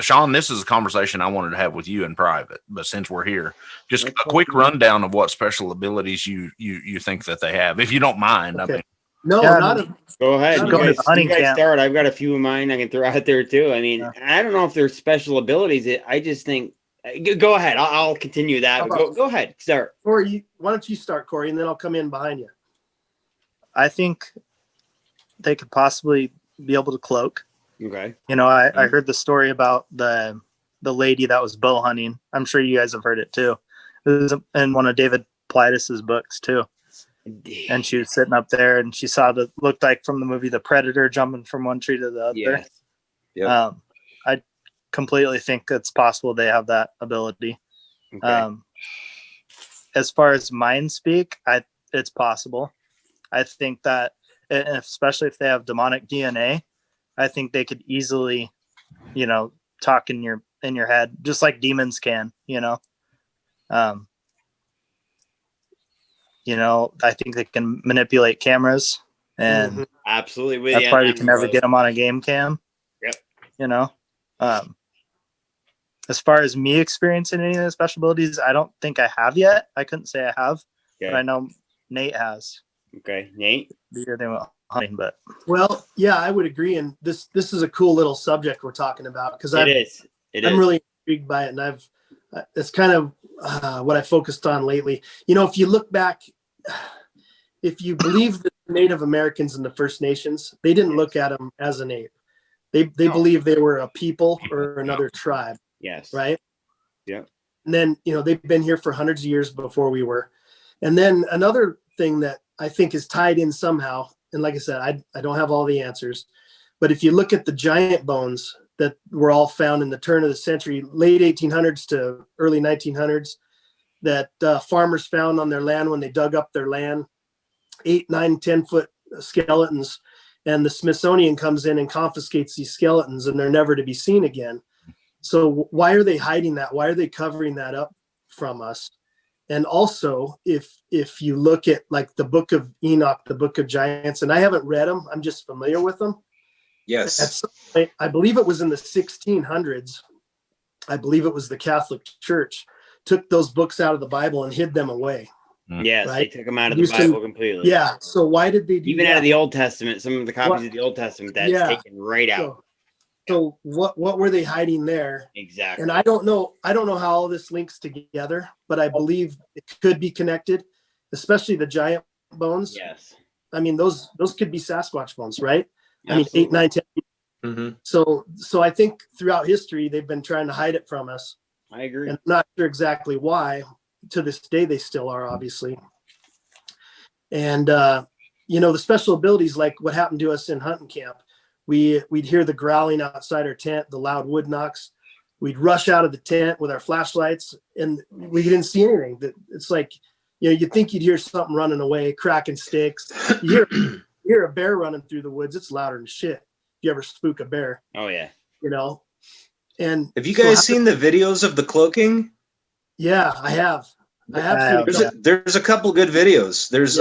Shawn, this is a conversation I wanted to have with you in private, but since we're here, just a quick rundown of what special abilities you think that they have, if you don't mind. Okay. I mean, No, go ahead. You guys start. I've got a few of mine I can throw out there too. I mean, I don't know if they're special abilities. I just think. Go ahead. I'll continue that. Go ahead. Start. Corey, why don't you start, Corey, and then I'll come in behind you. I think they could possibly be able to cloak. Okay. You know, I heard the story about the lady that was bow hunting. I'm sure you guys have heard it too. It was in one of David Plaitis's books too. And she was sitting up there, and she saw looked like from the movie The Predator jumping from one tree to the other. Yes. Yep. I completely think it's possible they have that ability. Okay. As far as mind speak, it's possible. I think that, especially if they have demonic DNA, I think they could easily, you know, talk in your head, just like demons can, you know. You know, I think they can manipulate cameras, and absolutely, that's why we can never get them on a game cam. Yep. You know, as far as me experiencing any of the special abilities, I don't think I have yet. I couldn't say I have, but I know Nate has. Okay, Nate. The year they went hunting, but well, yeah, I would agree. And this is a cool little subject we're talking about, because I'm really intrigued by it, and it's kind of what I focused on lately. You know, if you look back, if you believe the Native Americans and the First Nations, they didn't look at them as an ape. They believed they were a people or another tribe. Yes. Right. Yeah. And then, you know, they've been here for hundreds of years before we were. And then another thing that I think is tied in somehow, and like I said, I don't have all the answers, but if you look at the giant bones that were all found in the turn of the century, late 1800s to early 1900s, that farmers found on their land when they dug up their land, 8, 9, 10 foot skeletons, and the Smithsonian comes in and confiscates these skeletons, and they're never to be seen again. So why are they hiding that? Why are they covering that up from us? And also, if you look at like the Book of Enoch, the Book of Giants, and I haven't read them, I'm just familiar with them. Yes. I believe it was in the 1600s. I believe it was the Catholic Church took those books out of the Bible and hid them away. Yes, right? they took them out of the Bible completely. Yeah. So why did they do even that? out of the Old Testament? Some of the copies of the Old Testament that's taken right out. So what were they hiding there? Exactly. And I don't know how all this links together, but I believe it could be connected, especially the giant bones. Yes. I mean, those could be Sasquatch bones, right? Absolutely. I mean, 8, 9, 10. Mm-hmm. So I think throughout history they've been trying to hide it from us. I agree. And I'm not sure exactly why. To this day, they still are, obviously. And you know, the special abilities, like what happened to us in hunting camp. We'd hear the growling outside our tent, the loud wood knocks. We'd rush out of the tent with our flashlights, and we didn't see anything. It's like, you know, you'd think you'd hear something running away, cracking sticks. You hear a bear running through the woods. It's louder than shit. If you ever spook a bear. Oh yeah. You know. And have you guys seen the videos of the cloaking? Yeah, I have. There's a couple good videos. There's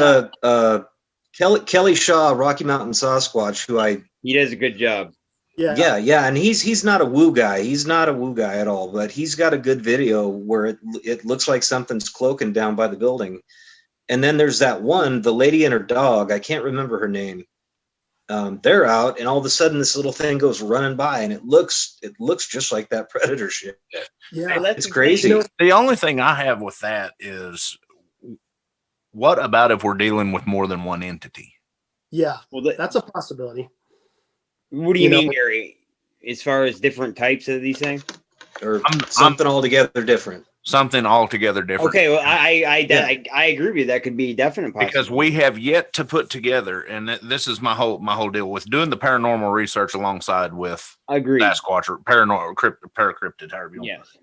Kelly Shaw, Rocky Mountain Sasquatch, he does a good job. Yeah, and he's not a woo guy. He's not a woo guy at all, but he's got a good video where it looks like something's cloaking down by the building. And then there's that one, the lady and her dog, I can't remember her name. They're out, and all of a sudden this little thing goes running by, and it looks just like that predator shit. Yeah, it's crazy. The only thing I have with that is, what about if we're dealing with more than one entity? Yeah, well, that's a possibility. What do you mean, Gary? As far as different types of these things, or something altogether different? Something altogether different. Okay, well, I agree with you. That could be definite possibility. Because we have yet to put together, and this is my whole deal with doing the paranormal research alongside with Sasquatch or paranormal paracryptid, however you want. Yes,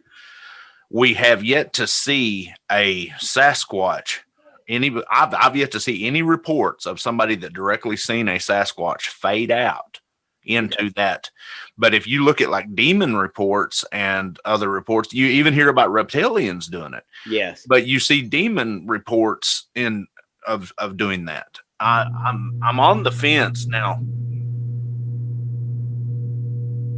we have yet to see a Sasquatch. I've yet to see any reports of somebody that directly seen a Sasquatch fade out into that. But if you look at like demon reports and other reports, you even hear about reptilians doing it. Yes. But you see demon reports of doing that. I'm on the fence now.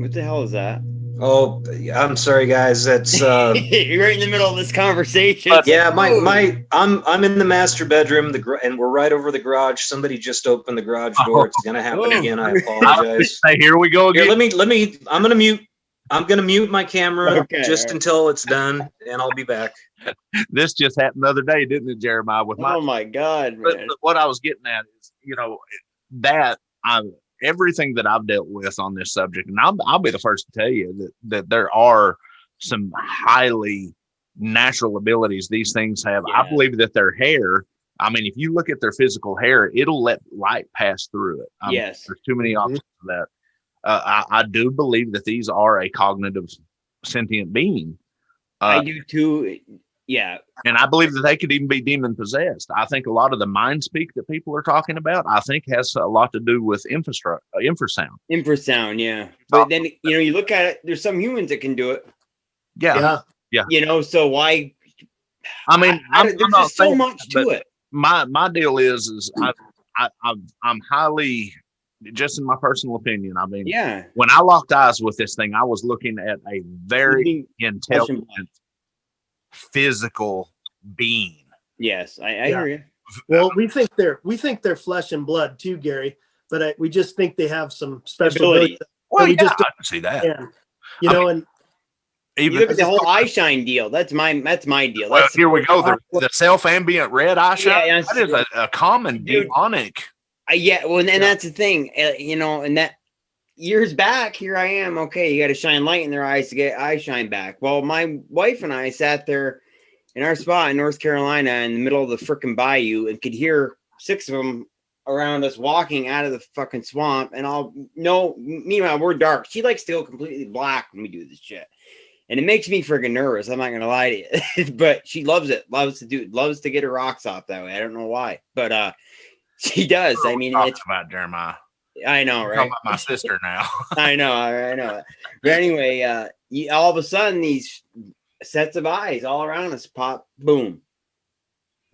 What the hell is that? Oh, I'm sorry, guys. That's you're right in the middle of this conversation. Yeah, I'm in the master bedroom, and we're right over the garage. Somebody just opened the garage door. It's gonna happen again. I apologize. Hey, here we go again. Here, let me. I'm gonna mute my camera until it's done, and I'll be back. This just happened the other day, didn't it, Jeremiah? Oh my God, man. But what I was getting at is, everything that I've dealt with on this subject, and I'll be the first to tell you that there are some highly natural abilities these things have. Yeah. I believe that their hair, I mean, if you look at their physical hair, it'll let light pass through it. Yes. There's too many options for that. I do believe that these are a cognitive sentient being. I do too. Yeah. And I believe that they could even be demon possessed. I think a lot of the mind speak that people are talking about, I think has a lot to do with infrasound. Infrasound, yeah. But then, you look at it, there's some humans that can do it. Yeah. So why? I mean, there's just so much to it. My deal is I'm highly, just in my personal opinion, I mean, when I locked eyes with this thing, I was looking at a very intelligent, physical being. Yes, I hear you. Well, we think they're flesh and blood too, Gary, but we just think they have some special abilities. Well, I can see that. And even you look at the whole eye shine deal. That's my deal. Well, here we go. The self-ambient red eye shine. Yeah, that is a common demonic. And that's the thing. And that years back, here I am. Okay, you got to shine light in their eyes to get eye shine back. Well, my wife and I sat there in our spot in North Carolina in the middle of the frickin' bayou and could hear 6 of them around us walking out of the fucking swamp. And meanwhile, we're dark. She likes to go completely black when we do this shit. And it makes me freaking nervous. I'm not going to lie to you. But she loves it. Loves to get her rocks off that way. I don't know why. But she does. I mean, it's about Jeremiah. I know, right? Talking about my sister now. I know. But anyway, all of a sudden, these sets of eyes all around us pop, boom,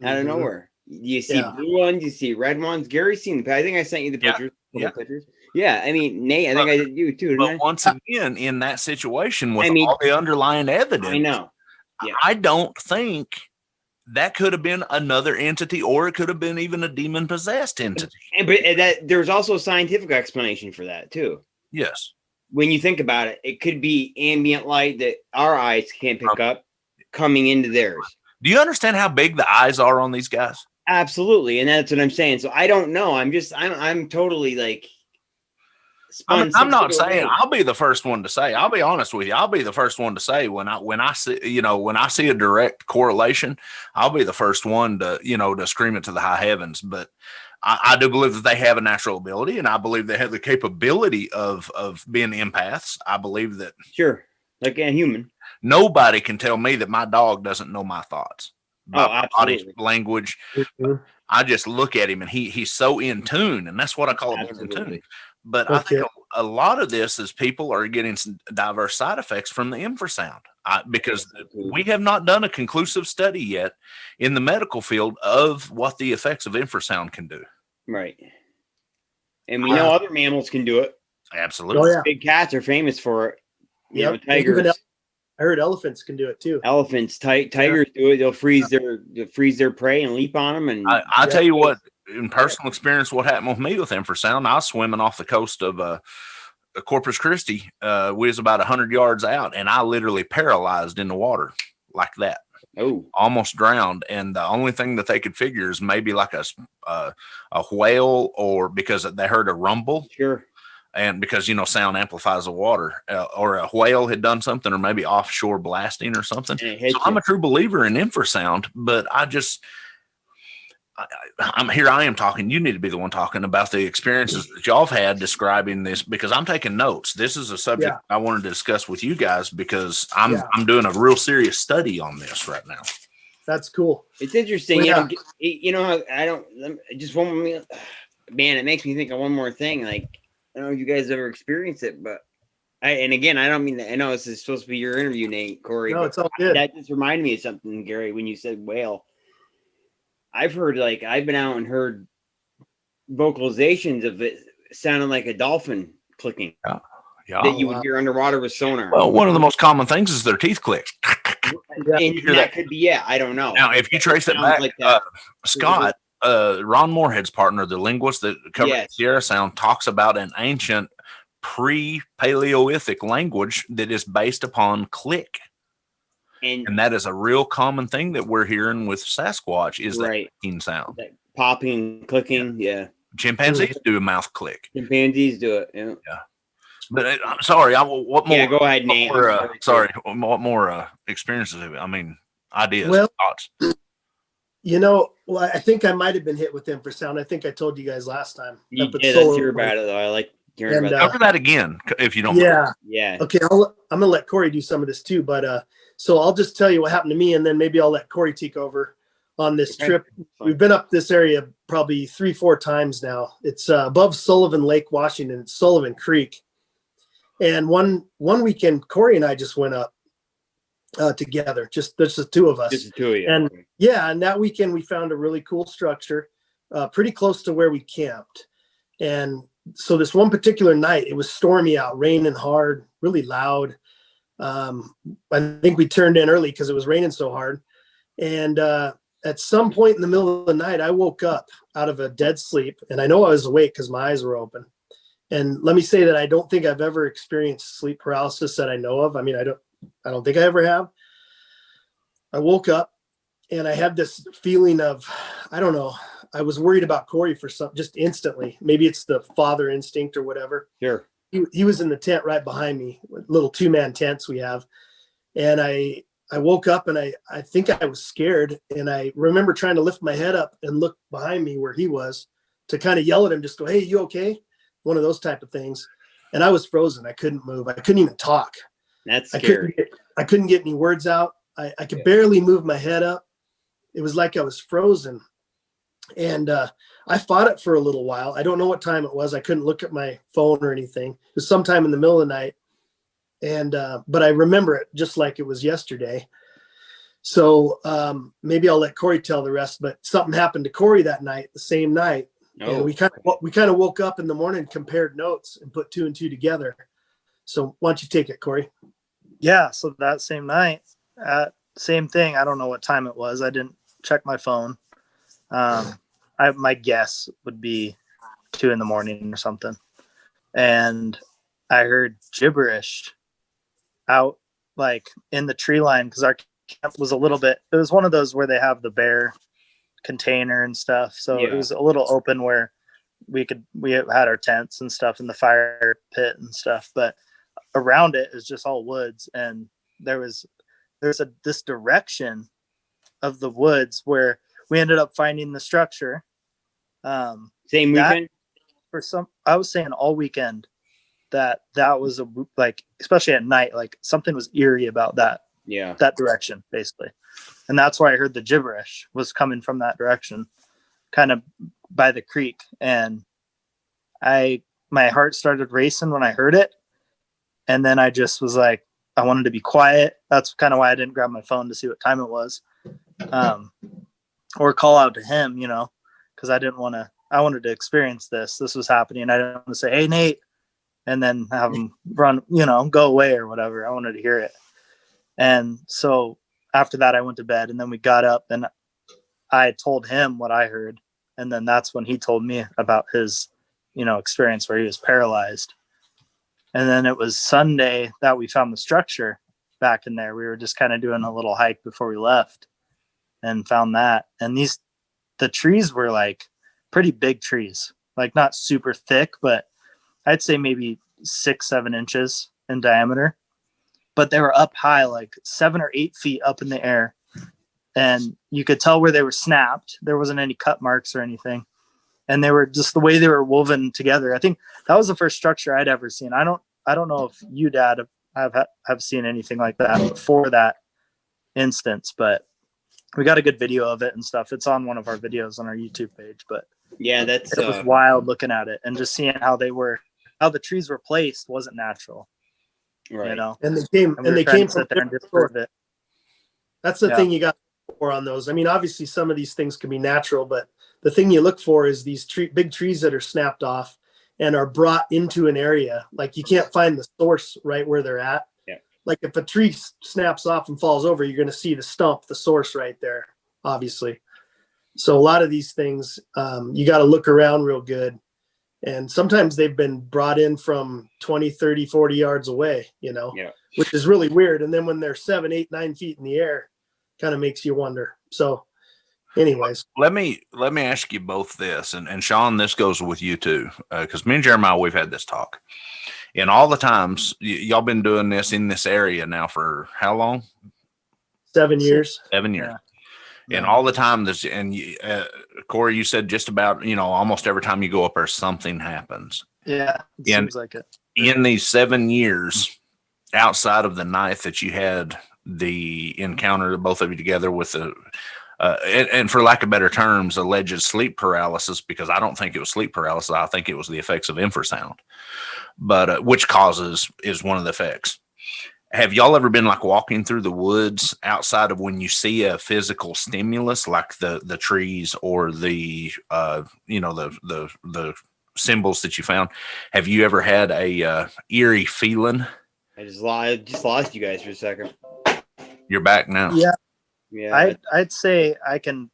out of nowhere. You see blue ones, you see red ones. Gary's seen I think I sent you the pictures. Pictures. Yeah, I mean, Nate, I think I did you too. But once again, in that situation with all the underlying evidence, I know. Yeah. I don't think that could have been another entity, or it could have been even a demon possessed entity. But there's also a scientific explanation for that too. Yes. When you think about it, it could be ambient light that our eyes can't pick up coming into theirs. Do you understand how big the eyes are on these guys? Absolutely. And that's what I'm saying. So I don't know. I'm totally like, I'm not saying I'll be the first one to say. I'll be honest with you. I'll be the first one to say when I see a direct correlation, I'll be the first one to scream it to the high heavens. But I do believe that they have a natural ability, and I believe they have the capability of being empaths. I believe that like a human. Nobody can tell me that my dog doesn't know my thoughts. My body language. Mm-hmm. I just look at him, and he's so in tune, and that's what I call him, in tune. But I think a lot of this is people are getting some diverse side effects from the infrasound because we have not done a conclusive study yet in the medical field of what the effects of infrasound can do. Right. And we know other mammals can do it. Absolutely. Oh, yeah. Big cats are famous for it. You know, tigers. Even I heard elephants can do it too. Elephants, tigers do it. They'll freeze their prey and leap on them. And I tell you what, in personal experience, what happened with me with infrasound, I was swimming off the coast of Corpus Christi. We was about 100 yards out, and I literally paralyzed in the water like that. Oh, almost drowned. And the only thing that they could figure is maybe like a whale, or because they heard a rumble. Sure. And because, you know, sound amplifies the water, or a whale had done something, or maybe offshore blasting or something. So I'm a true believer in infrasound, but I am talking. You need to be the one talking about the experiences that y'all have had describing this, because I'm taking notes. This is a subject I wanted to discuss with you guys, because I'm doing a real serious study on this right now. That's cool. It's interesting. You know, just one, man, it makes me think of one more thing. Like, I don't know if you guys ever experienced it, but I don't mean that. I know this is supposed to be your interview, Nate, Corey. No, it's all good. That just reminded me of something, Gary, when you said whale. I've been out and heard vocalizations of it sounding like a dolphin clicking. That you would hear underwater with sonar. Well, one of the most common things is their teeth click. And that could be, I don't know. Now, if you trace it back, Scott, Ron Moorhead's partner, the linguist that covered Sierra Sound, talks about an ancient pre-Paleolithic language that is based upon click. And that is a real common thing that we're hearing with Sasquatch, is that clicking sound. That popping, clicking, Chimpanzees do a mouth click. Chimpanzees do it, yeah. But I'm sorry, what more? Yeah, go ahead, Nate. What more experiences have you? I mean, ideas, thoughts? You know, well, I think I might have been hit with infrasound. I think I told you guys last time. Let's hear about it, though. I like hearing about cover that again, if you don't mind. Yeah. Okay, I'm going to let Corey do some of this too, but so I'll just tell you what happened to me, and then maybe I'll let Corey take over on this trip. We've been up this area probably 3-4 times now. It's above Sullivan Lake, Washington. It's Sullivan Creek. And one weekend, Corey and I just went up together. Just the two of us. Just the two of you. And and that weekend we found a really cool structure, pretty close to where we camped. And so this one particular night, it was stormy out, raining hard, really loud. I think we turned in early because it was raining so hard. And at some point in the middle of the night, I woke up out of a dead sleep, and I know I was awake because my eyes were open. And let me say that I don't think I've ever experienced sleep paralysis that I know of. I mean, I don't think I ever have. I woke up and I had this feeling of, I don't know, I was worried about Corey for something just instantly. Maybe it's the father instinct or whatever. Sure. He was in the tent right behind me, little 2-man tents we have. And I woke up and I think I was scared. And I remember trying to lift my head up and look behind me where he was to kind of yell at him, just go, "Hey, you okay?" One of those type of things. And I was frozen. I couldn't move. I couldn't even talk. That's scary. I couldn't get any words out. I could barely move my head up. It was like I was frozen. And I fought it for a little while. I don't know what time it was. I couldn't look at my phone or anything. It was sometime in the middle of the night. And but I remember it just like it was yesterday. So maybe I'll let Corey tell the rest. But something happened to Corey that night, the same night. Oh. And we kind of woke up in the morning, compared notes, and put 2 and 2 together. So why don't you take it, Corey? Yeah. So that same night, same thing. I don't know what time it was. I didn't check my phone. My guess would be 2 in the morning or something. And I heard gibberish out like in the tree line, because our camp was it was one of those where they have the bear container and stuff. So it was a little open where we had our tents and stuff in the fire pit and stuff, but around it is just all woods. And there's this direction of the woods where we ended up finding the structure. Same weekend? I was saying all weekend that was especially at night, like something was eerie about that direction basically. And that's why I heard the gibberish was coming from that direction, kind of by the creek. And my heart started racing when I heard it. And then I just was like, I wanted to be quiet. That's kind of why I didn't grab my phone to see what time it was. Or call out to him, because I didn't want I wanted to experience this. This was happening. I didn't want to say, "Hey, Nate," and then have him run, go away or whatever. I wanted to hear it. And so after that, I went to bed, and then we got up and I told him what I heard. And then that's when he told me about his, experience where he was paralyzed. And then it was Sunday that we found the structure back in there. We were just kind of doing a little hike before we left and found that. And the trees were like pretty big trees, like not super thick, but I'd say maybe 6-7 inches in diameter, but they were up high, like 7 or 8 feet up in the air. And you could tell where they were snapped. There wasn't any cut marks or anything. And they were just the way they were woven together. I think that was the first structure I'd ever seen. I don't know if you, Dad, have seen anything like that before that instance, but we got a good video of it and stuff. It's on one of our videos on our YouTube page, but yeah, it was wild looking at it and just seeing how the trees were placed wasn't natural. Right. And they came from there and disprove it. That's the thing you got for on those. I mean, obviously some of these things can be natural, but the thing you look for is these big trees that are snapped off and are brought into an area. Like you can't find the source right where they're at. Yeah. Like if a tree snaps off and falls over, you're going to see the stump, the source right there, obviously. So a lot of these things, you got to look around real good. And sometimes they've been brought in from 20, 30, 40 yards away, which is really weird. And then when they're 7, 8, 9 feet in the air, kind of makes you wonder. So anyways, let me ask you both this, and Shawn, this goes with you too, because me and Jeremiah, we've had this talk. In all the times y'all been doing this in this area now for how long? 7 years. 7 years. Yeah. And all the time this, and Corey, you said just about, almost every time you go up there, something happens. Yeah, it seems like it. In these 7 years, outside of the night that you had the encounter, both of you together with the, and for lack of better terms, alleged sleep paralysis, because I don't think it was sleep paralysis. I think it was the effects of infrasound, but which is one of the effects. Have y'all ever been like walking through the woods outside of when you see a physical stimulus, like the trees or the symbols that you found? Have you ever had a eerie feeling? I just lost you guys for a second. You're back now. Yeah. I'd say I can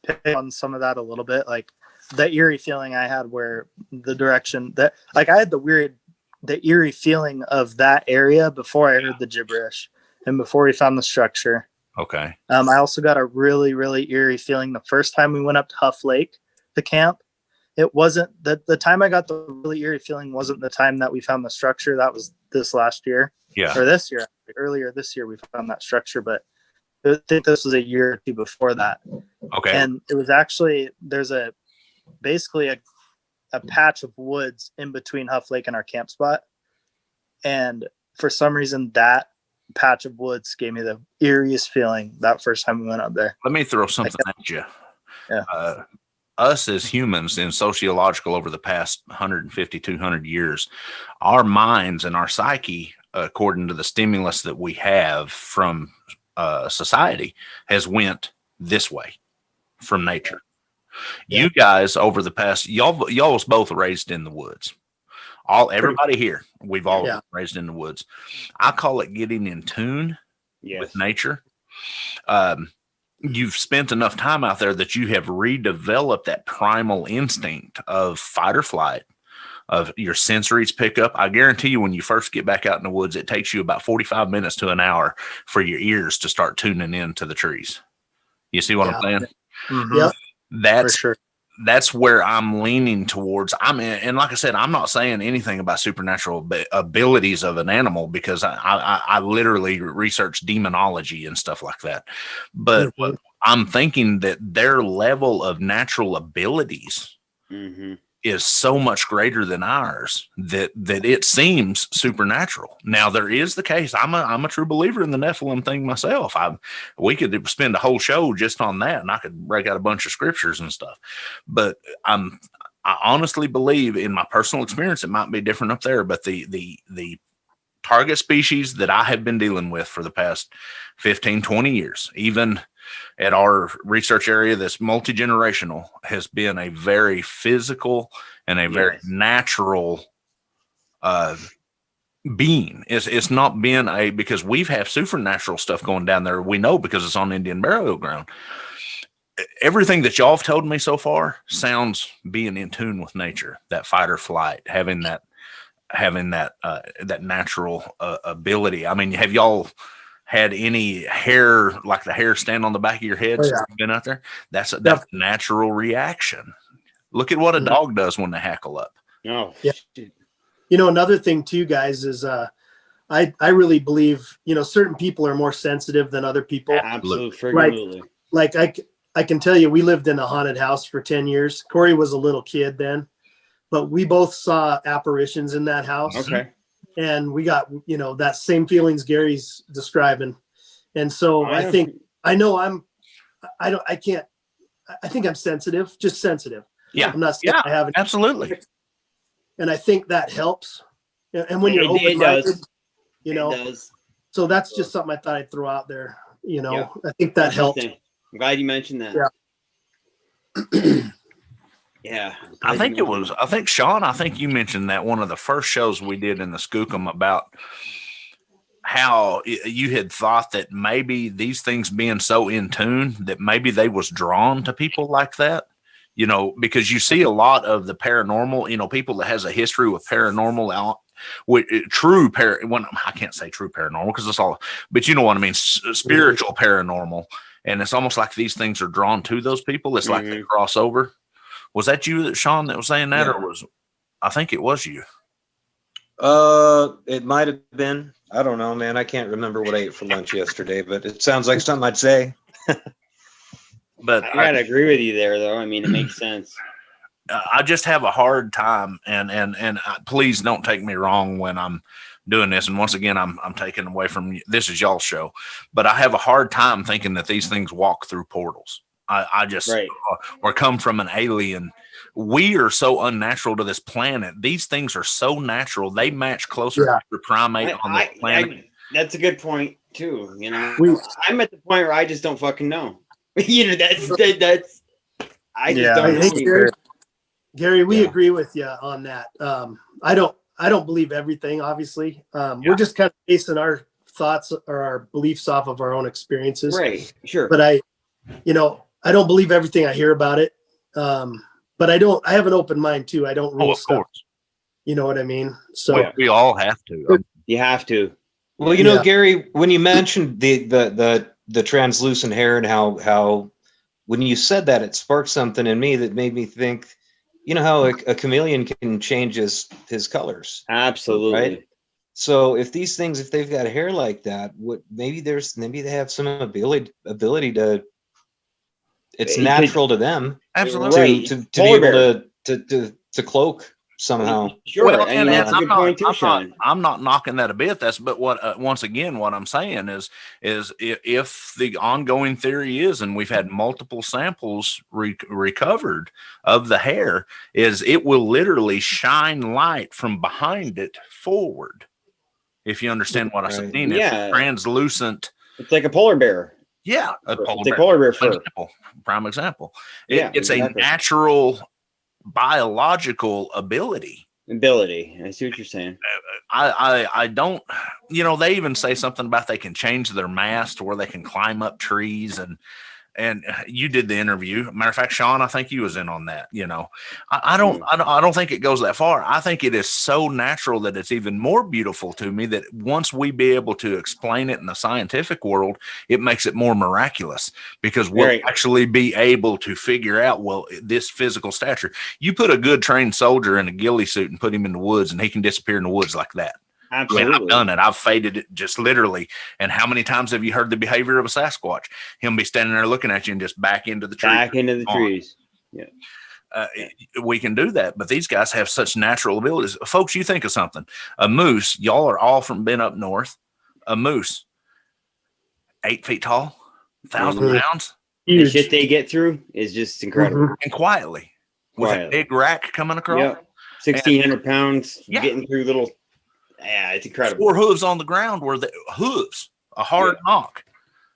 pick on some of that a little bit, like the eerie feeling I had where the direction that, like, I had the eerie feeling of that area before I heard the gibberish and before we found the structure. Okay. I also got a really, really eerie feeling the first time we went up to Huff Lake, the camp. It wasn't the time I got the really eerie feeling wasn't the time that we found the structure. That was this last year. Yeah. Or this year. Earlier this year we found that structure, but I think this was a year or two before that. Okay. And it was actually, there's basically a patch of woods in between Huff Lake and our camp spot. And for some reason, that patch of woods gave me the eeriest feeling that first time we went up there. Let me throw something at you. Yeah. Us as humans in sociological over the past 150, 200 years, our minds and our psyche, according to the stimulus that we have from society, has went this way from nature. Yeah. You guys over the past, y'all was both raised in the woods. Everybody here, we've all been raised in the woods. I call it getting in tune with nature. You've spent enough time out there that you have redeveloped that primal instinct of fight or flight, of your sensories pick up. I guarantee you when you first get back out in the woods, it takes you about 45 minutes to an hour for your ears to start tuning in to the trees. You see what I'm saying? Mm-hmm. Yep. For sure. That's where I'm leaning towards. And like I said, I'm not saying anything about supernatural abilities of an animal because I literally research demonology and stuff like that. But I'm thinking that their level of natural abilities is so much greater than ours that it seems supernatural. Now there is the case. I'm a true believer in the Nephilim thing myself. We could spend a whole show just on that, and I could break out a bunch of scriptures and stuff. But I honestly believe, in my personal experience, it might be different up there. But the target species that I have been dealing with for the past 15, 20 years, even at our research area that's multi-generational has been a very physical and a very natural being. It's not been because we've had supernatural stuff going down there. We know because it's on Indian burial ground. Everything that y'all have told me so far sounds being in tune with nature, that fight or flight, having that natural ability. I mean, have y'all had any hair, like the hair stand on the back of your head since you've been out there? That's a natural reaction. Look at what a dog does when they hackle up. Oh, yeah. You know, another thing too, guys, is I really believe, you know, certain people are more sensitive than other people. Absolutely. Like I can tell you, we lived in a haunted house for 10 years. Corey was a little kid then, but we both saw apparitions in that house. Okay. And we got, you know, that same feelings Gary's describing. And so I think I'm sensitive, just sensitive. Yeah. I'm not saying I haven't. Absolutely. And I think that helps. And when you're open-minded, you know, it does. So that's just something I thought I'd throw out there. You know, I think that helps. I'm glad you mentioned that. Yeah. Yeah. I think Shawn, I think you mentioned that one of the first shows we did in the Skookum about how you had thought that maybe these things being so in tune that maybe they was drawn to people like that, you know, because you see a lot of the paranormal, you know, people that has a history with paranormal out. With I can't say true paranormal because it's all, but you know what I mean, spiritual paranormal. And it's almost like these things are drawn to those people. It's like they cross over. Was that you, Shawn, that was saying that, or I think it was you. It might have been. I don't know, man. I can't remember what I ate for lunch yesterday, but it sounds like something I'd say. But I gotta agree with you there, though. I mean, it makes sense. I just have a hard time, and please don't take me wrong when I'm doing this. And once again, I'm taking away from you. This is y'all's show, but I have a hard time thinking that these things walk through portals. I just or come from an alien. We are so unnatural to this planet. These things are so natural. They match closer to the primate on the planet. That's a good point too. You know, I'm at the point where I just don't fucking know. You know, that's I just don't know. Gary, we agree with you on that. I don't believe everything, obviously. We're just kind of basing our thoughts or our beliefs off of our own experiences. Right. Sure. But I don't believe everything I hear about it. But I have an open mind too. I don't rule stuff. Course. You know what I mean? So we all have to. You have to. Well, you know, Gary, when you mentioned the translucent hair and how when you said that, it sparked something in me that made me think, you know how a chameleon can change his colors. Absolutely. Right? So if these things, if they've got hair like that, maybe they have some ability to, it's natural to them. Absolutely. To be able to cloak somehow. Sure. Well, and that's a good point too, Shawn. I'm not knocking that a bit. But what once again, what I'm saying is if the ongoing theory is, and we've had multiple samples recovered of the hair, is it will literally shine light from behind it forward. If you understand what I'm saying, it's translucent. It's like a polar bear. Yeah, a polar bear fur. Prime example. It's a natural biological ability. I see what you're saying. I don't, you know, they even say something about they can change their mass to where they can climb up trees, and you did the interview. Matter of fact, Shawn, I think you was in on that. You know, I don't think it goes that far. I think it is so natural that it's even more beautiful to me that once we be able to explain it in the scientific world, it makes it more miraculous because we'll actually be able to figure out, well, this physical stature. You put a good trained soldier in a ghillie suit and put him in the woods, and he can disappear in the woods like that. Absolutely. I've done it. I've faded it just literally. And how many times have you heard the behavior of a Sasquatch? Him be standing there looking at you and just back into the trees. Yeah. We can do that. But these guys have such natural abilities. Folks, you think of something. A moose, y'all are all from been up north. A moose, 8 feet tall, 1,000 pounds. The shit they get through is just incredible. And quietly. With a big rack coming across. Yep. 1,600 pounds getting through little. Yeah, it's incredible. 4 hooves on the ground were the hooves, a hard knock.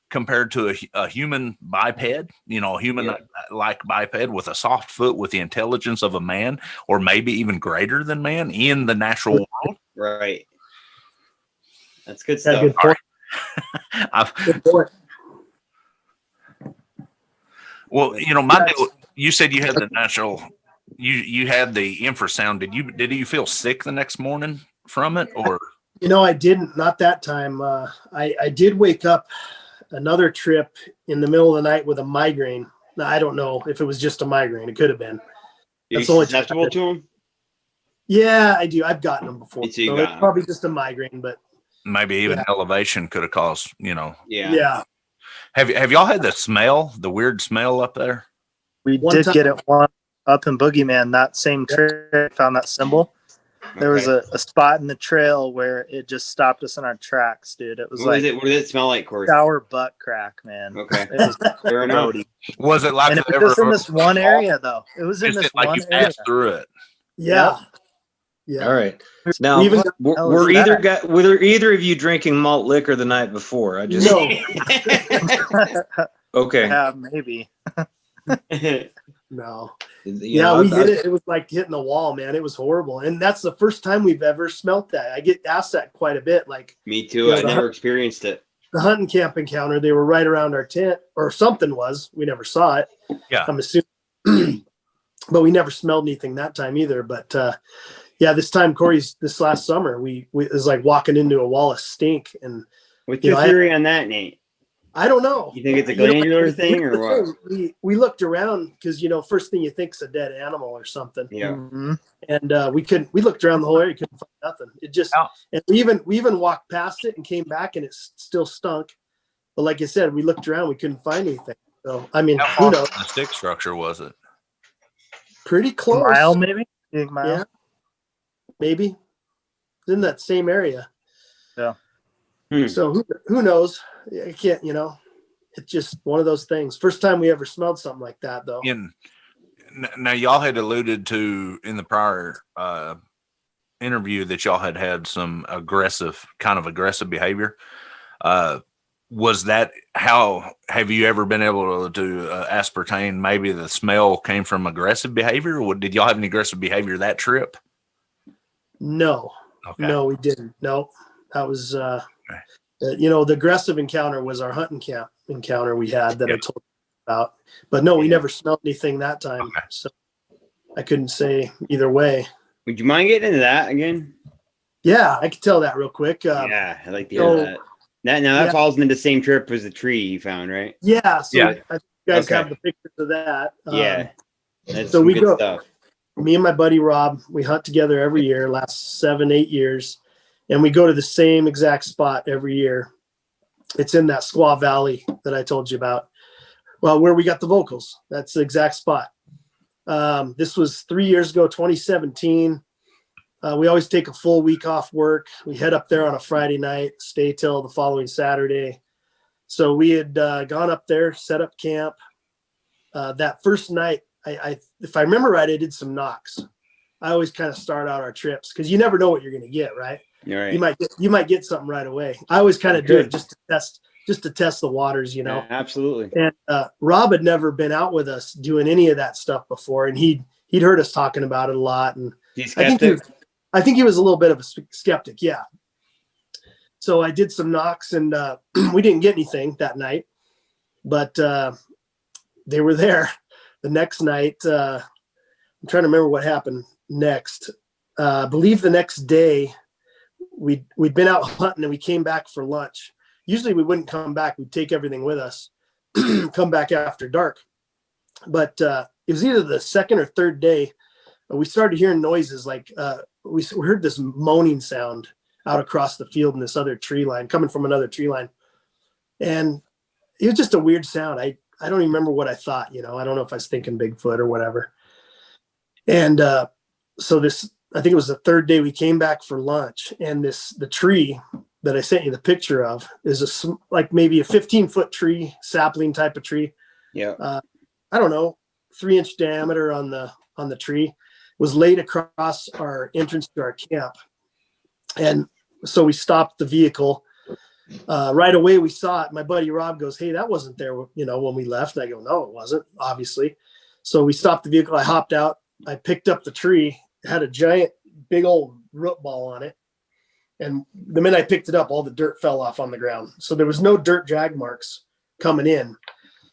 compared to a human biped, a human like biped with a soft foot with the intelligence of a man, or maybe even greater than man in the natural world. Right. That's good stuff. Good point. Good point. Well, you said you had the natural, you had the infrasound. Did you feel sick the next morning from it, or? I didn't. Not that time. I did wake up another trip in the middle of the night with a migraine. Now, I don't know if it was just a migraine. It could have been. Are you susceptible to them? Yeah, I do. I've gotten them before. So it's probably just a migraine, but maybe even elevation could have caused, Yeah. Have y'all had the weird smell up there? We did get it one up in Boogeyman, that same trip, found that symbol. There was a spot in the trail where it just stopped us in our tracks, dude. It was what did it smell like, Corey? Sour butt crack, man. Okay. It was fair enough. Was it like and it was just in this one area, though? It was in this one area. Passed through it. Yeah. Yeah. All right. Now, were either of you drinking malt liquor the night before? No. Okay. Yeah, maybe. No. We hit it. It was like hitting the wall, man. It was horrible. And that's the first time we've ever smelt that. I get asked that quite a bit. Like, me too. I never experienced it. The hunting camp encounter, they were right around our tent, or something was. We never saw it. Yeah. I'm assuming. But we never smelled anything that time either. But this time, this last summer, it was like walking into a wall of stink. And what's your theory on that, Nate? I don't know. You think it's a glandular thing or what? We looked around because, first thing you think is a dead animal or something. Yeah. Mm-hmm. And we looked around the whole area, couldn't find nothing. It just, and we even walked past it and came back and it still stunk. But like I said, we looked around, we couldn't find anything. So, I mean, who knows? The stick structure was it? Pretty close. A mile, maybe? Mile? Yeah. Maybe. It's in that same area. Yeah. So who knows? I can't, it's just one of those things. First time we ever smelled something like that, though. Now, y'all had alluded to in the prior interview that y'all had some aggressive behavior. Was that how have you ever been able to ascertain maybe the smell came from aggressive behavior? Or did y'all have any aggressive behavior that trip? No. Okay. No, we didn't. No, that was the aggressive encounter was our hunting camp encounter we had that I told you about. But no, we never smelled anything that time. Okay. So I couldn't say either way. Would you mind getting into that again? Yeah, I could tell that real quick. I'd like to hear that. That falls into the same trip as the tree you found, right? Yeah. So I think you guys have the pictures of that. That's so we go. Stuff. Me and my buddy Rob, we hunt together every year, last 7-8 years. And we go to the same exact spot every year. It's in that Squaw Valley that I told you about. Well, where we got the vocals. That's the exact spot. This was 3 years ago, 2017. We always take a full week off work. We head up there on a Friday night, stay till the following Saturday. So we had gone up there, set up camp. That first night, if I remember right, I did some knocks. I always kind of start out our trips because you never know what you're going to get, right? You're right. You might get something right away. I always kind of do it just to test the waters, Yeah, absolutely. And Rob had never been out with us doing any of that stuff before, and he'd heard us talking about it a lot. And I think he was a little bit of a skeptic. Yeah. So I did some knocks, and we didn't get anything that night, but they were there. The next night, I'm trying to remember what happened next. I believe the next day we'd been out hunting and we came back for lunch. Usually we wouldn't come back. We'd take everything with us, come back after dark. But it was either the second or third day we started hearing noises like we heard this moaning sound out across the field in this other tree line, coming from another tree line. And it was just a weird sound. I don't even remember what I thought, I don't know if I was thinking Bigfoot or whatever. And so I think it was the third day we came back for lunch, and the tree that I sent you the picture of is like maybe a 15-foot tree, sapling type of tree. Yeah. I don't know, 3-inch diameter on the tree, was laid across our entrance to our camp. And so we stopped the vehicle Right away we saw it. My buddy Rob goes, "Hey, that wasn't there, when we left." And I go, "No, it wasn't, obviously." So we stopped the vehicle. I hopped out. I picked up the tree. It had a giant, big old root ball on it. And the minute I picked it up, all the dirt fell off on the ground. So there was no dirt drag marks coming in.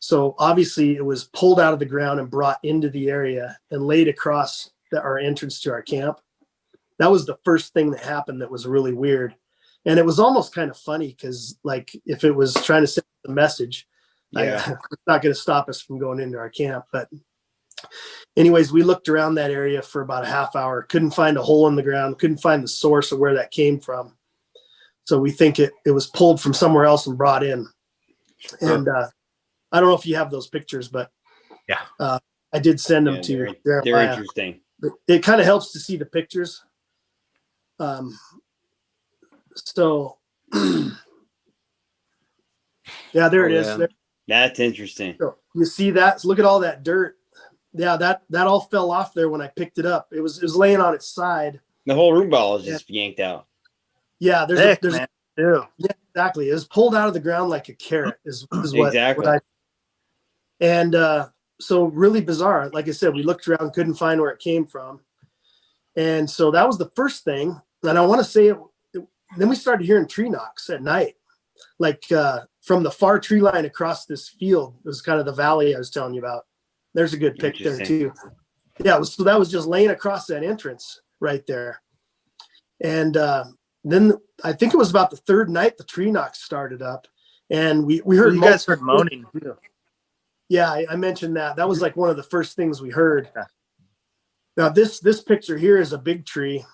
So obviously it was pulled out of the ground and brought into the area and laid across our entrance to our camp. That was the first thing that happened that was really weird. And it was almost kind of funny because, like, if it was trying to send a message, it's not going to stop us from going into our camp. But anyways, we looked around that area for about a half hour, couldn't find a hole in the ground, couldn't find the source of where that came from. So we think it was pulled from somewhere else and brought in. And I don't know if you have those pictures, but I did send them to Jeremiah. They're interesting. It kind of helps to see the pictures. So yeah, there it is. There. That's interesting. So you see that? So look at all that dirt. Yeah, that all fell off there when I picked it up. It was laying on its side. The whole root ball is just yanked out. Yeah, there's yeah, exactly. It was pulled out of the ground like a carrot. Is what I. And so really bizarre. Like I said, we looked around, couldn't find where it came from, and so that was the first thing. And I want to say then we started hearing tree knocks at night, like from the far tree line across this field. It was kind of the valley I was telling you about. There's a good pic there too. Yeah, so that was just laying across that entrance right there. And then I think it was about the third night the tree knocks started up, and we heard. You guys heard moaning too. Yeah, I mentioned that. That was like one of the first things we heard. Now this picture here is a big tree.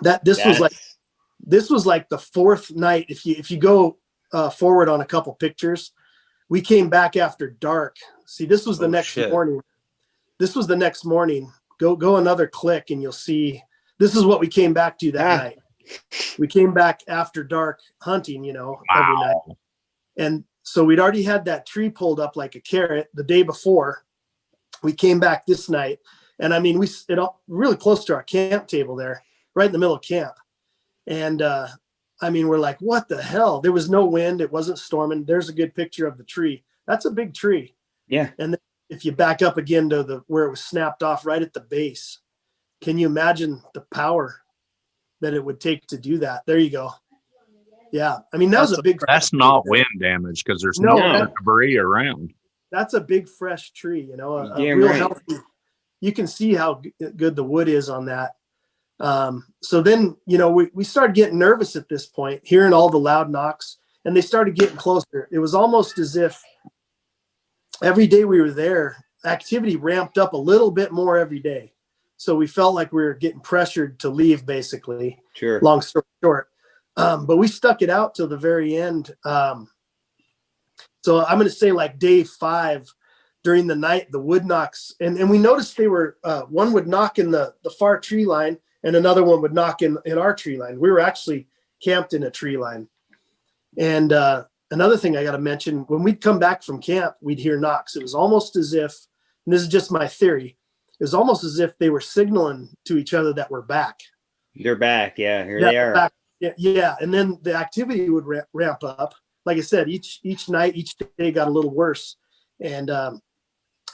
This was like the fourth night. If you go forward on a couple pictures, we came back after dark. See, this was the next morning. This was the next morning. Go another click and you'll see. This is what we came back to that night. We came back after dark hunting, every night. And so we'd already had that tree pulled up like a carrot the day before. We came back this night, and I mean, really close to our camp table there, right in the middle of camp. And I mean, we're like, what the hell? There was no wind. It wasn't storming. There's a good picture of the tree. That's a big tree. Yeah. And then if you back up again to where it was snapped off right at the base, can you imagine the power that it would take to do that? There you go. Yeah. I mean, that's a big. That's not wind damage because there's no debris around. That's a big fresh tree, a real healthy. You can see how good the wood is on that. So then, we started getting nervous at this point, hearing all the loud knocks, and they started getting closer. It was almost as if every day we were there, activity ramped up a little bit more every day. So we felt like we were getting pressured to leave, basically. Sure. Long story short. But we stuck it out till the very end. So I'm going to say like day 5 during the night, the wood knocks, and we noticed they were, one would knock in the far tree line and another one would knock in our tree line. We were actually camped in a tree line. And another thing I got to mention, when we'd come back from camp, we'd hear knocks. It was almost as if, and this is just my theory, it was almost as if they were signaling to each other that we're back. They're back. Yeah, they are. Back. Yeah. And then the activity would ramp up. Like I said, each night, each day got a little worse. And I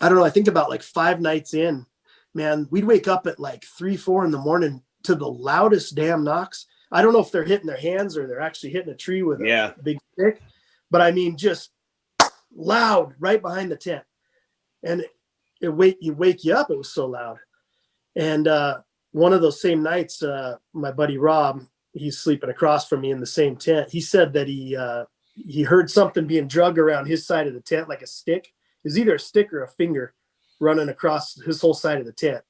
don't know, I think about like 5 nights in, man, we'd wake up at like 3-4 in the morning to the loudest damn knocks. I don't know if they're hitting their hands or they're actually hitting a tree with a big stick, but I mean, just loud right behind the tent. And it wake you up. It was so loud. And one of those same nights, my buddy Rob, he's sleeping across from me in the same tent. He said that he heard something being dragged around his side of the tent, like a stick. It was either a stick or a finger running across his whole side of the tent.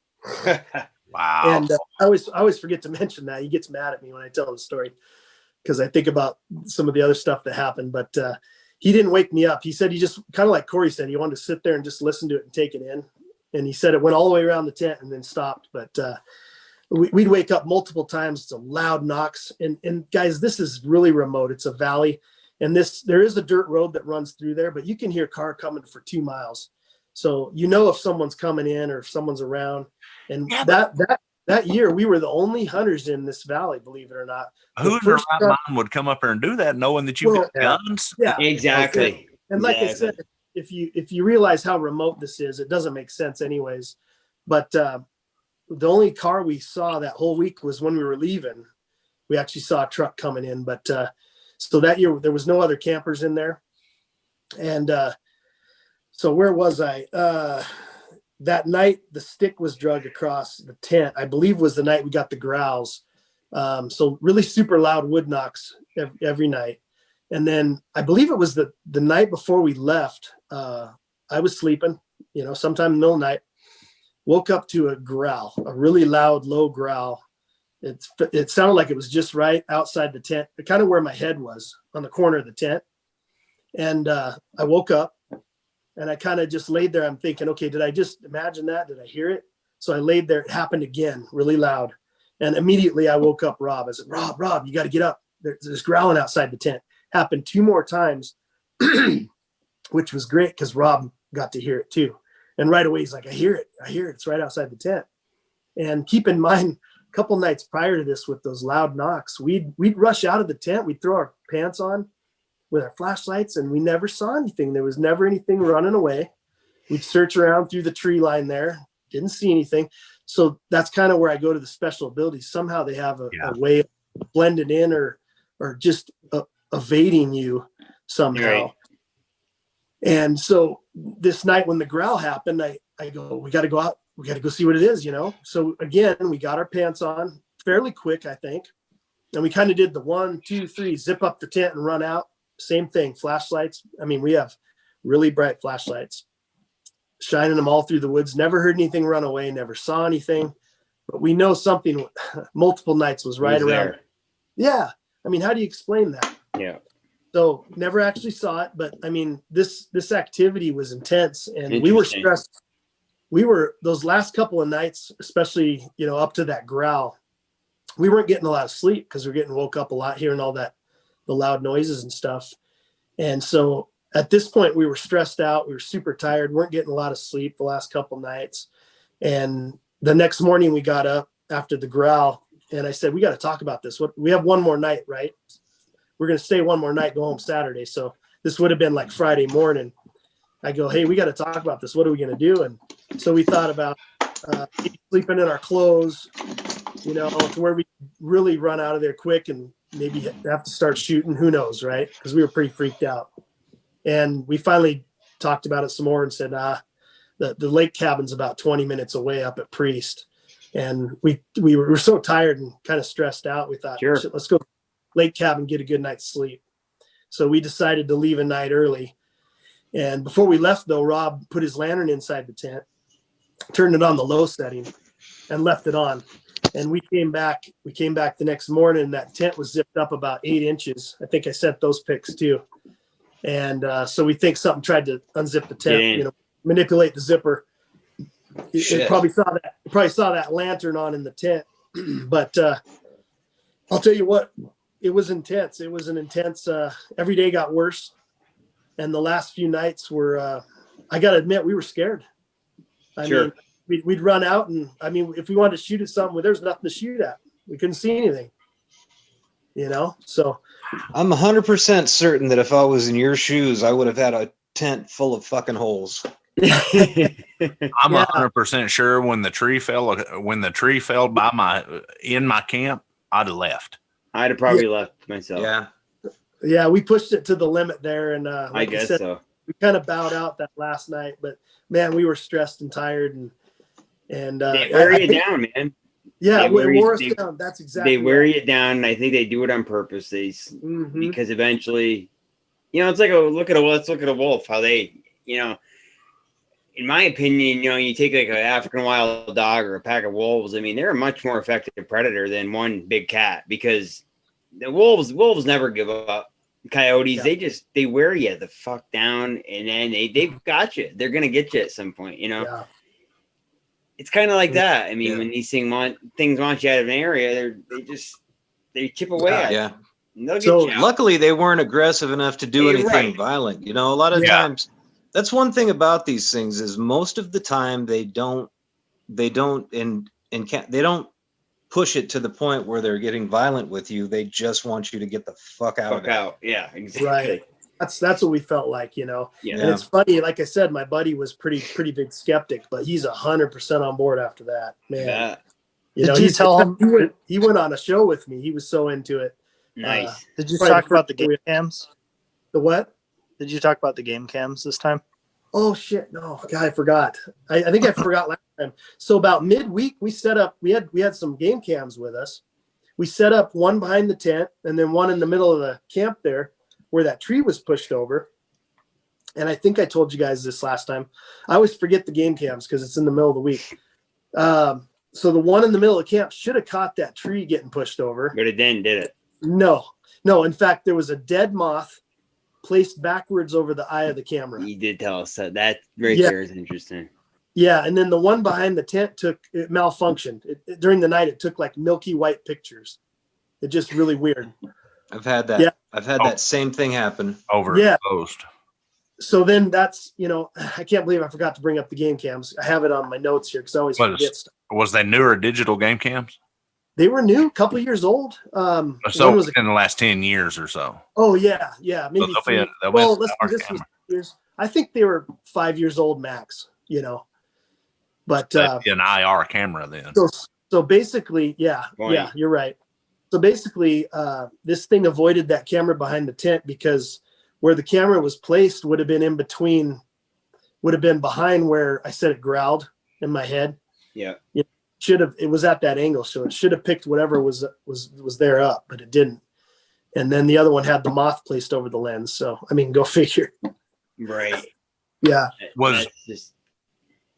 Wow. And I always forget to mention that. He gets mad at me when I tell the story because I think about some of the other stuff that happened. But he didn't wake me up. He said he just, kind of like Corey said, he wanted to sit there and just listen to it and take it in. And he said it went all the way around the tent and then stopped. But we'd wake up multiple times to loud knocks. And guys, this is really remote. It's a valley. And there is a dirt road that runs through there, but you can hear a car coming for 2 miles. So if someone's coming in or if someone's around. And that that year we were the only hunters in this valley, believe it or not. Who in their right mind would come up there and do that, knowing that you've got guns? Yeah, exactly. And like I said, if you realize how remote this is, it doesn't make sense anyways. But the only car we saw that whole week was when we were leaving. We actually saw a truck coming in, but so that year there was no other campers in there. And so where was I? That night the stick was dragged across the tent. I believe was the night we got the growls. So really super loud wood knocks every night. And then I believe it was the night before we left. I was sleeping, sometime in the middle of the night. Woke up to a growl, a really loud, low growl. It sounded like it was just right outside the tent, kind of where my head was on the corner of the tent. And I woke up and I kind of just laid there. I'm thinking, okay, did I just imagine that? Did I hear it? So I laid there. It happened again, really loud. And immediately I woke up Rob. I said, Rob, you got to get up. There's growling outside the tent. Happened 2 more times, which was great because Rob got to hear it too. And right away, he's like, I hear it. It's right outside the tent. And keep in mind, a couple nights prior to this with those loud knocks, we'd rush out of the tent. We'd throw our pants on with our flashlights and we never saw anything. There was never anything running away. We'd search around through the tree line there. Didn't see anything. So that's kind of where I go to the special abilities. Somehow they have a way of blending in or just evading you somehow. Right. And so this night when the growl happened, I go, we got to go out. We got to go see what it is, So again, we got our pants on fairly quick, I think. And we kind of did the 1, 2, 3, zip up the tent and run out. Same thing, flashlights. I mean, we have really bright flashlights, shining them all through the woods. Never heard anything run away, never saw anything. But we know something multiple nights was right around. There. Yeah. I mean, how do you explain that? Yeah. So never actually saw it, but I mean, this activity was intense and we were stressed. We were those last couple of nights, especially, up to that growl, we weren't getting a lot of sleep because we were getting woke up a lot, hearing all that, the loud noises and stuff. And so at this point we were stressed out. We were super tired. Weren't getting a lot of sleep the last couple of nights. And the next morning we got up after the growl and I said, we got to talk about this. We have one more night, right? We're going to stay one more night, go home Saturday. So this would have been like Friday morning. I go, hey, we got to talk about this. What are we going to do? And so we thought about sleeping in our clothes, to where we really run out of there quick and maybe have to start shooting. Who knows, right? Because we were pretty freaked out. And we finally talked about it some more and said, the lake cabin's about 20 minutes away up at Priest. And we were so tired and kind of stressed out. We thought, sure, let's go lake cabin, get a good night's sleep. So we decided to leave a night early. And before we left, though, Rob put his lantern inside the tent, turned it on the low setting, and left it on. And we came back the next morning. That tent was zipped up about 8 inches. I think I sent those pics too. And so we think something tried to unzip the tent, manipulate the zipper. It probably saw that lantern on in the tent. But I'll tell you what, it was intense. It was an intense. Every day got worse. And the last few nights were, I got to admit, we were scared. I mean, we'd run out and if we wanted to shoot at something, there's nothing to shoot at. We couldn't see anything, so. I'm 100% certain that if I was in your shoes, I would have had a tent full of fucking holes. I'm 100% sure when the tree fell in my camp, I'd have left. I'd have probably left myself. Yeah. Yeah, we pushed it to the limit there, and I guess so. We kind of bowed out that last night, but man, we were stressed and tired, and they wear you down, man. Yeah, it wore us down. That's exactly. They wear you down, and I think they do it on purpose. Because eventually, it's like let's look at a wolf. How they, in my opinion, you take like an African wild dog or a pack of wolves. I mean, they're a much more effective predator than one big cat because the wolves never give up. Coyotes, they wear you the fuck down, and then they've got you. They're gonna get you at some point, Yeah. It's kind of like that. I mean, when these things want you out of an area, they chip away at you. So luckily, they weren't aggressive enough to do anything violent. A lot of times, that's one thing about these things is most of the time they don't push it to the point where they're getting violent with you. They just want you to get the fuck out of it. Yeah, exactly. Right. That's what we felt like, you know. Yeah. And it's funny, like I said, my buddy was pretty big skeptic, but he's 100% on board after that. Man, Yeah. you know, Did you tell him he went on a show with me. He was so into it. Nice. Did you Probably talk about the first- game cams? The what? Did you talk about the game cams this time? Oh shit! No, God, I forgot. I think I forgot last time. So about midweek, we set up. We had some game cams with us. We set up one behind the tent and then one in the middle of the camp there, where that tree was pushed over. And I think I told you guys this last time. I always forget the game cams because it's in the middle of the week. So the one in the middle of the camp should have caught that tree getting pushed over. But it didn't, did it? No. In fact, there was a dead moth placed backwards over the eye of the camera. You did tell us that. That right there is interesting. Yeah, and then the one behind the tent it malfunctioned. During the night, it took like milky white pictures. It just really weird. I've had that. Yeah. I've had that same thing happen. Overexposed. So then that's, I can't believe I forgot to bring up the game cams. I have it on my notes here because I always forget stuff. Was they newer digital game cams? They were new, a couple years old. So was in the last 10 years or so. Oh yeah, maybe. They'll this was years. I think they were 5 years old max. But an IR camera then. So basically, yeah, you're right. So basically, this thing avoided that camera behind the tent because where the camera was placed would have been behind where I said it growled in my head. Yeah. It was at that angle, so it should have picked whatever was there up, but it didn't. And then the other one had the moth placed over the lens. So I mean, go figure. Right. Yeah.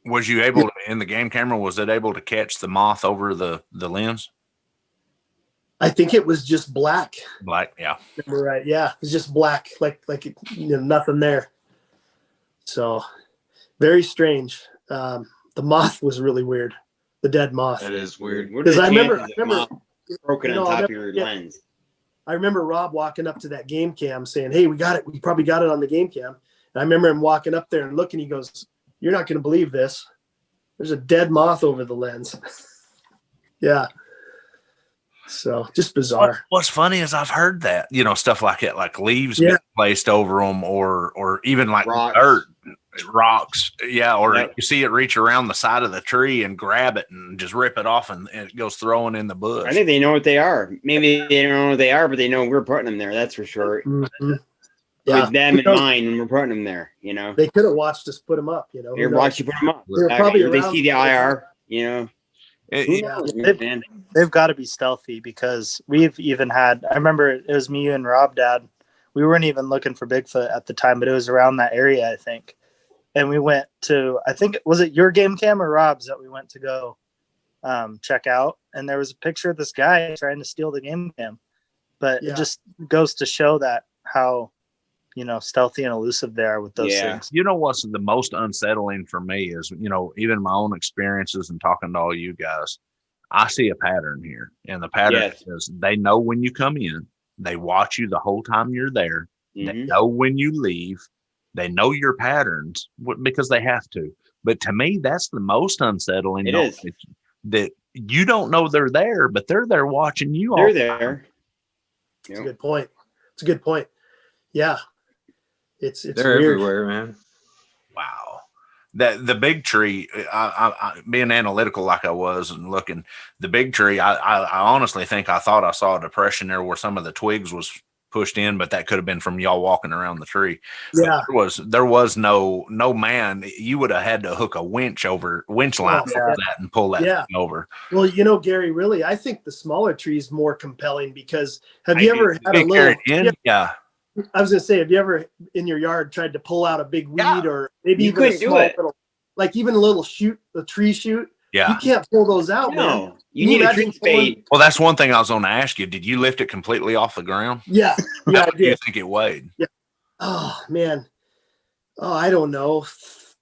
Was you able to, in the game camera, was it able to catch the moth over the lens? I think it was just black. Black, yeah. Right. Yeah. It was just black, like nothing there. So very strange. The moth was really weird. The dead moth. That is weird. Because I remember broken on top of your lens. I remember Rob walking up to that game cam saying, "Hey, we got it. We probably got it on the game cam." And I remember him walking up there and looking. He goes, "You're not going to believe this. There's a dead moth over the lens." Yeah. So just bizarre. What's funny is I've heard that, stuff like that, like leaves get placed over them or even like rocks. Yeah. Or you see it reach around the side of the tree and grab it and just rip it off and it goes throwing in the bush. I think they know what they are. Maybe they don't know what they are, but they know we're putting them there. That's for sure. Mm-hmm. With them in mind when we're putting them there, They could have watched us put them up, They watched you put them up. They see the IR, They've got to be stealthy because we've even had, I remember it was me, you and Rob, Dad. We weren't even looking for Bigfoot at the time, but it was around that area, I think. And we went to, I think, was it your game cam or Rob's that we went to go check out? And there was a picture of this guy trying to steal the game cam. But it just goes to show that how, stealthy and elusive they are with those things. What's the most unsettling for me is, even my own experiences and talking to all you guys, I see a pattern here. And the pattern is they know when you come in, they watch you the whole time you're there. Mm-hmm. They know when you leave. They know your patterns because they have to. But to me, that's the most unsettling. It is. That you don't know they're there, but they're there watching you all. They're there. It's a good point. It's a good point. Yeah. It's they're weird. everywhere, man. Wow. The big tree, I being analytical like I was and looking, the big tree, I honestly think I thought I saw a depression there where some of the twigs was pushed in, but that could have been from y'all walking around the tree. Yeah. There was no man. You would have had to hook a winch line over that and pull that thing over. Well, Gary, really, I think the smaller tree is more compelling because have you ever had a little? I was going to say, have you ever in your yard tried to pull out a big weed or maybe you even a small little, like even a little a tree shoot? Yeah. You can't pull those out, man. You need a tree spade. Well, that's one thing I was going to ask you. Did you lift it completely off the ground? Yeah. How much do you think it weighed? Yeah. Oh, man. Oh, I don't know.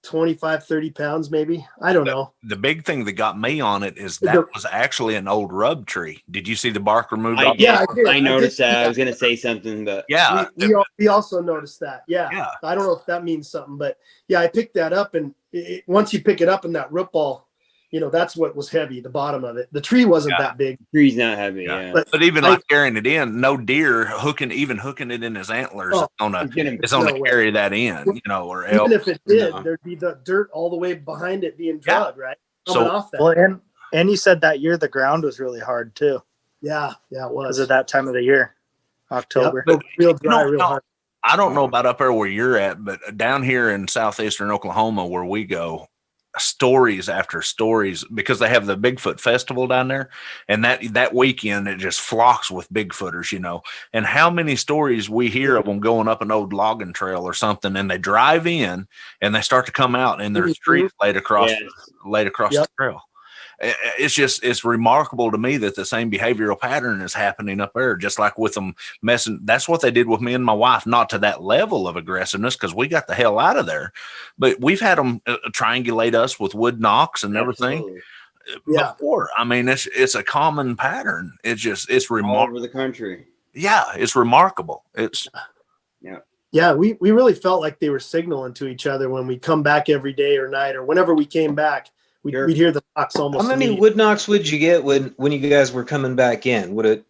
25, 30 pounds, maybe. I don't know. The big thing that got me on it is that was actually an old rub tree. Did you see the bark removed off? Yeah, I noticed that. I was going to say something, but we also noticed that. Yeah. I don't know if that means something, but I picked that up, and once you pick it up in that root ball, that's what was heavy, the bottom of it. The tree wasn't that big. The tree's not heavy, yeah. But even like carrying it in, no deer hooking it in his antlers is going to carry that in, or even if it did, there'd be the dirt all the way behind it being dragged, right? Coming off that. Well, and you said that year the ground was really hard too. Yeah, it was. Because of that time of the year, October. Yep. Real dry, real hard. I don't know about up there where you're at, but down here in southeastern Oklahoma where we go, stories after stories, because they have the Bigfoot Festival down there, and that weekend it just flocks with Bigfooters, and how many stories we hear of them going up an old logging trail or something, and they drive in and they start to come out and there's trees laid across the trail. It's remarkable to me that the same behavioral pattern is happening up there, just like with them messing. That's what they did with me and my wife, not to that level of aggressiveness because we got the hell out of there, but we've had them triangulate us with wood knocks and everything before. I mean, it's a common pattern. It's remarkable. All over the country. Yeah, it's remarkable. Yeah, we really felt like they were signaling to each other when we come back every day or night or whenever we came back. We'd hear the knocks almost. How many wood knocks would you get when you guys were coming back in? Would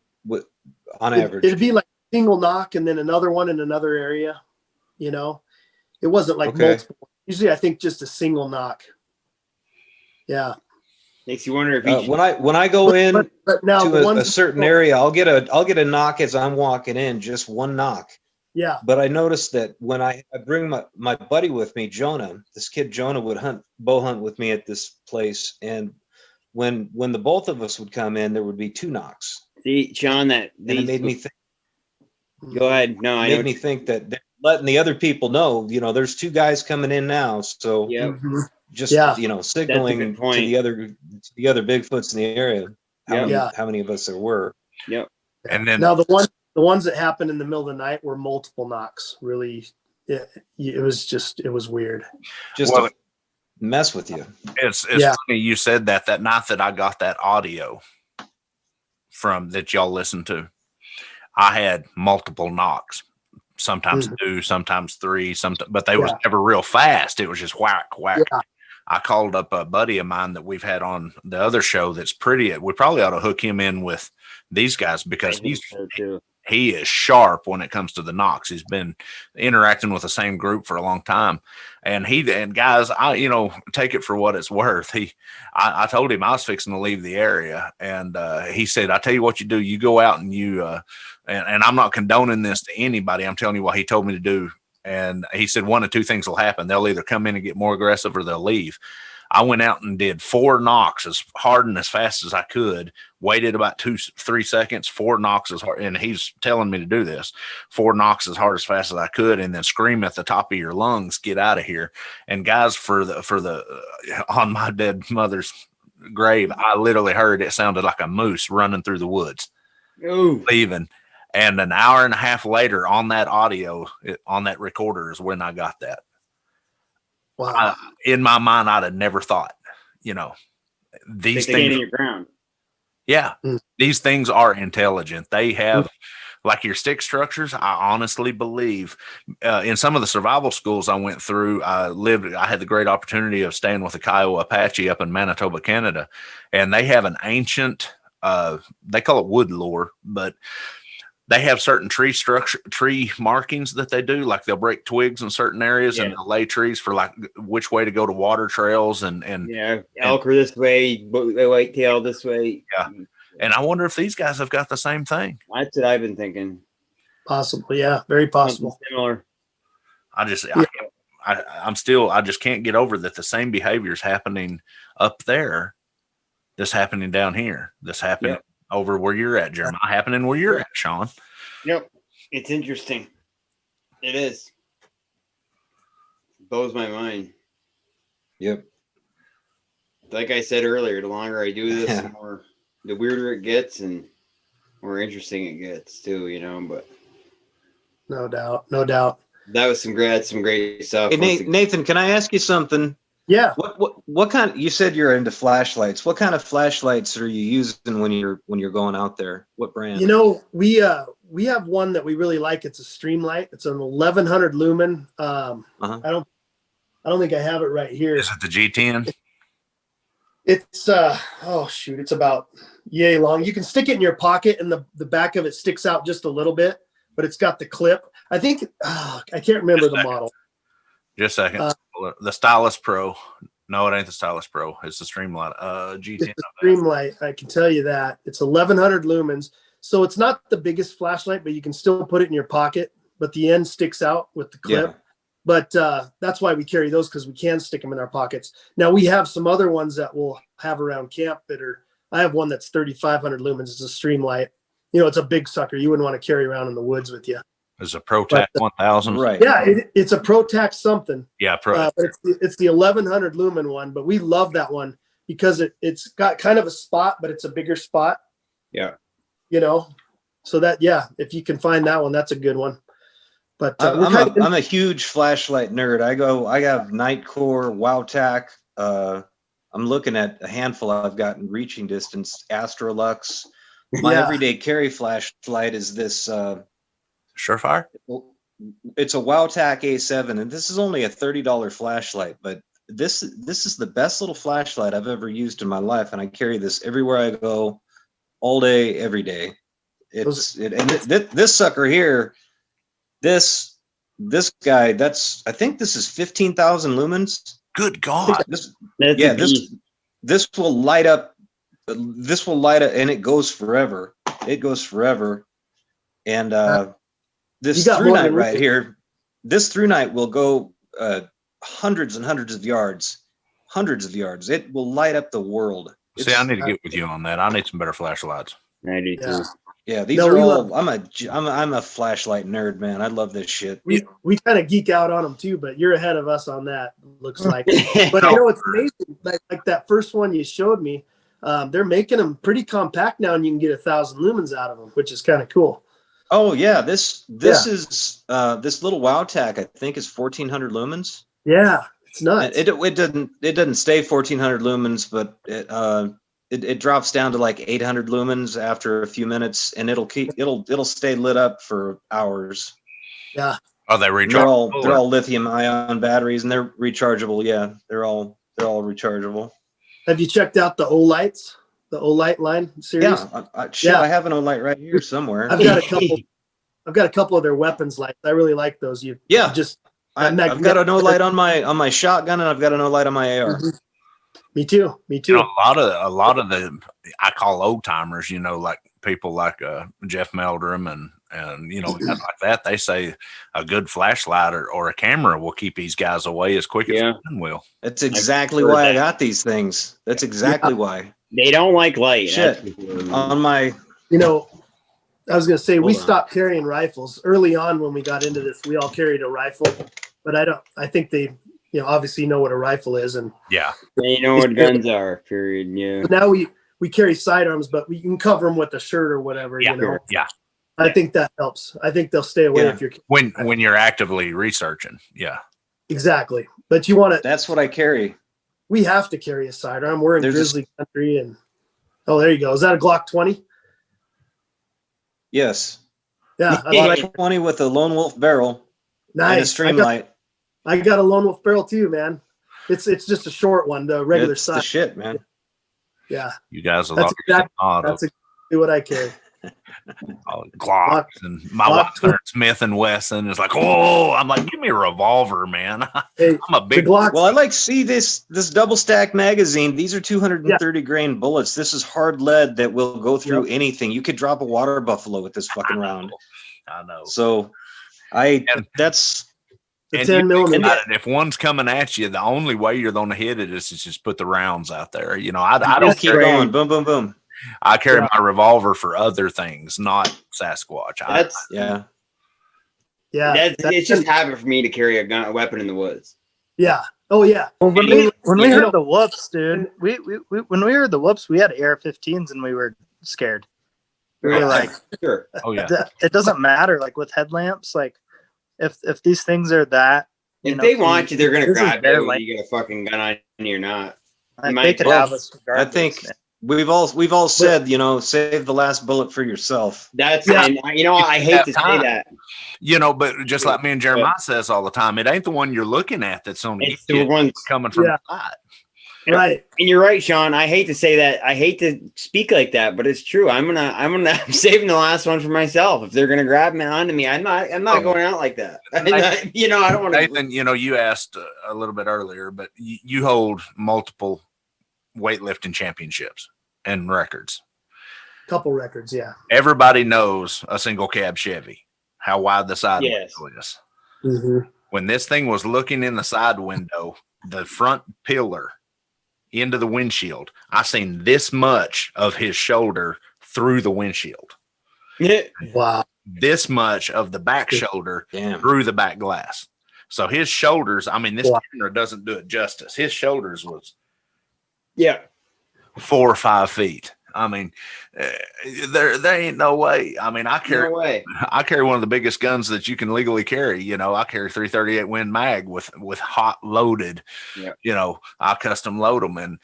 on average? It'd be like a single knock and then another one in another area. It wasn't like multiple. Usually, I think just a single knock. Yeah. Makes you wonder if when I go in but now to a certain area, I'll get a knock as I'm walking in, just one knock. Yeah. But I noticed that when I bring my buddy with me, Jonah, this kid Jonah would bow hunt with me at this place. And when the both of us would come in, there would be two knocks. See, Shawn, it made me think. Go ahead. No, it made me think that they're letting the other people know, there's two guys coming in now. So just signaling to the other Bigfoots in the area how many of us there were. Yep. And then now the ones that happened in the middle of the night were multiple knocks. Really, it was weird. Just to mess with you. It's funny you said that night that I got that audio from that y'all listened to. I had multiple knocks, sometimes 2, sometimes 3, but they was never real fast. It was just whack, whack. Yeah. I called up a buddy of mine that we've had on the other show that's pretty. We probably ought to hook him in with these guys because he is sharp when it comes to the knocks. He's been interacting with the same group for a long time. And guys, I take it for what it's worth. I told him I was fixing to leave the area. And he said, I tell you what you do, you go out and and I'm not condoning this to anybody. I'm telling you what he told me to do. And he said, one of two things will happen. They'll either come in and get more aggressive or they'll leave. I went out and did 4 knocks as hard and as fast as I could, waited about 2-3 seconds, 4 knocks as hard. And he's telling me to do this 4 knocks as hard as fast as I could. And then scream at the top of your lungs, get out of here. And guys, for the on my dead mother's grave, I literally heard it sounded like a moose running through the woods, leaving. And an hour and a half later on that audio, on that recorder is when I got that. Wow. In my mind, I'd have never thought, these things. Your ground. Yeah. These things are intelligent. They have, like your stick structures, I honestly believe in some of the survival schools I went through, I had the great opportunity of staying with the Kiowa Apache up in Manitoba, Canada. And they have an ancient, they call it wood lore, but they have certain tree markings that they do. Like they'll break twigs in certain areas and they'll lay trees for like which way to go to water trails and elk are this way, whitetail this way. Yeah. And I wonder if these guys have got the same thing. That's what I've been thinking. Possibly. Yeah. Very possible. Something similar. I just can't get over that the same behavior is happening up there. That's happening down here. That's happening over where you're at, Jeremiah, happening where you're at, Shawn. Yep. It's interesting. It is. It blows my mind. Yep. Like I said earlier, the longer I do this, the weirder it gets and more interesting it gets too, but no doubt. That was some great stuff. Hey, Nathan, can I ask you something? Yeah. What kind? You said you're into flashlights. What kind of flashlights are you using when you're going out there? What brand? We have one that we really like. It's a Streamlight. It's an 1100 lumen. I don't think I have it right here. Is it the G10? It's it's about yay long. You can stick it in your pocket, and the back of it sticks out just a little bit, but it's got the clip. I think I can't remember the model. Just a second. The Stylus Pro. No, it ain't the Stylus Pro. It's the Streamlight. G10. It's the Streamlight. I can tell you that it's 1100 lumens. So it's not the biggest flashlight, but you can still put it in your pocket. But the end sticks out with the clip. Yeah. But that's why we carry those, because we can stick them in our pockets. Now we have some other ones that we'll have around camp that are. I have one that's 3500 lumens. It's a Streamlight. You know, it's a big sucker. You wouldn't want to carry around in the woods with you. It's a ProTac 1000, right? Yeah, it's a ProTac something. Yeah, but it's the 1100 lumen one. But we love that one because it's got kind of a spot, but it's a bigger spot. Yeah, you know, so that if you can find that one, that's a good one. But I'm a huge flashlight nerd. I have Nightcore, WowTac. I'm looking at a handful I've got in reaching distance. Astrolux. My everyday carry flashlight is this Surefire. It's a WowTac A7, and this is only a $30 flashlight. But this is the best little flashlight I've ever used in my life, and I carry this everywhere I go, all day, every day. This sucker here. This guy, I think this is 15,000 lumens. Good God. This will light up. This will light up, and it goes forever. It goes forever. And this through night right here, this through night will go hundreds and hundreds of yards. It will light up the world. See, I need to get with you on that. I need some better flashlights. I do too. Yeah, these are all. I'm a flashlight nerd, man. I love this shit. We kind of geek out on them too, but you're ahead of us on that. Looks like. But you know, it's amazing. Like that first one you showed me, they're making them pretty compact now, and you can get 1,000 lumens out of them, which is kind of cool. Oh yeah, this is this little WowTac. I think is 1,400 lumens. Yeah, it's nuts. It doesn't stay 1,400 lumens, but it drops down to like 800 lumens after a few minutes, and it'll stay lit up for hours. Yeah. Are they rechargeable? They're all lithium ion batteries, and they're rechargeable. Yeah, they're all rechargeable. Have you checked out the Olights, the Olight line series? Yeah, I have an Olight right here somewhere. I've got a couple of their weapons lights. I really like those. I've got an Olight on my shotgun, and I've got an Olight on my AR. Mm-hmm. Me too. You know, a lot of the, I call old timers, you know, like people like Jeff Meldrum and you know, guys like that. They say a good flashlight or a camera will keep these guys away as quick as one will. That's exactly why I got these things. That's exactly why. They don't like light. Shit. On my, you know, I was gonna say we stopped carrying rifles early on when we got into this. We all carried a rifle, but I think they, you know, obviously know what a rifle is, and they know what guns are. Period. Yeah. But now we carry sidearms, but we can cover them with a shirt or whatever. Yeah, you know. Yeah. I think that helps. I think they'll stay away if you're when you're actively researching. Yeah. Exactly. But you want to. That's what I carry. We have to carry a sidearm. We're in grizzly country, and there you go. Is that a Glock 20? Yes. Yeah. Glock 20 with a Lone Wolf barrel. Nice. And a Streamlight. I got a Lone Wolf barrel too, man. It's just a short one, the regular size. The shit, man. Yeah. You guys are that's exactly what I carry. Glocks and my wife turned Smith and Wesson is like, I'm like, give me a revolver, man. Hey, I'm a big Glock. Well, I like see this double stack magazine. These are 230 grain bullets. This is hard lead that will go through anything. You could drop a water buffalo with this fucking round. I know. So that's the 10 millimeter. If one's coming at you, the only way you're going to hit it is to just put the rounds out there. You know, I don't keep going. Boom, boom, boom. I carry my revolver for other things, not Sasquatch. It's just habit for me to carry a weapon in the woods. Yeah. Oh yeah. Well, when we heard the whoops, dude, we when we heard the whoops, we had AR-15s and we were scared. We were like, sure. Oh yeah. It doesn't matter. Like with headlamps, like if these things are that, if they want you, they're gonna grab you. Whether you get a fucking gun on you or not. They could have us. I think. Man. We've all said, you know, save the last bullet for yourself. That's and you know, I hate to say that. You know, but just like me and Jeremiah says all the time, it ain't the one you're looking at that's on it's the one coming from the side. Right. And you're right, Shawn. I hate to say that. I hate to speak like that, but it's true. I'm saving the last one for myself. If they're gonna grab me onto me, I'm not going out like that. I don't want to. Nathan, you asked a little bit earlier, but you hold multiple weightlifting championships and records. Couple records, yeah. Everybody knows a single cab Chevy, how wide the side window is. Mm-hmm. When this thing was looking in the side window, the front pillar into the windshield, I seen this much of his shoulder through the windshield. Wow. This much of the back shoulder through the back glass. So his shoulders, this camera doesn't do it justice. His shoulders was 4 or 5 feet. There ain't no way. I carry one of the biggest guns that you can legally carry. I carry 338 Win Mag with hot loaded. I custom load them,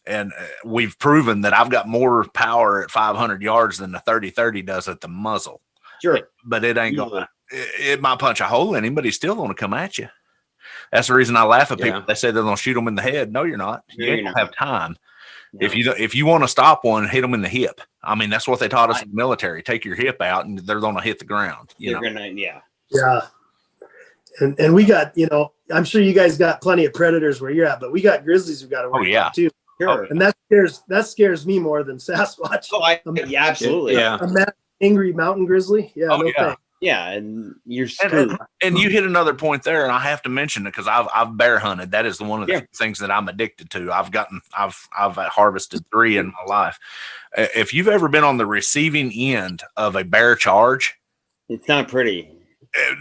and we've proven that I've got more power at 500 yards than the 30-30 does at the muzzle. Sure, but it ain't going. It might punch a hole in him, but he's still going to come at you. That's the reason I laugh at people. They say they're going to shoot them in the head. No, you're not. You ain't gonna have time. No. If you want to stop one, hit them in the hip. That's what they taught us in the military. Take your hip out, and they're going to hit the ground. Yeah. And we got, I'm sure you guys got plenty of predators where you're at, but we got grizzlies who got to work too. Sure. And that scares me more than Sasquatch. Absolutely. Yeah. A mad, angry mountain grizzly. Yeah. Thanks. Yeah, and you're screwed. And you hit another point there, and I have to mention it because I've bear hunted. That is one of the things that I'm addicted to. I've harvested 3 in my life. If you've ever been on the receiving end of a bear charge, it's not pretty,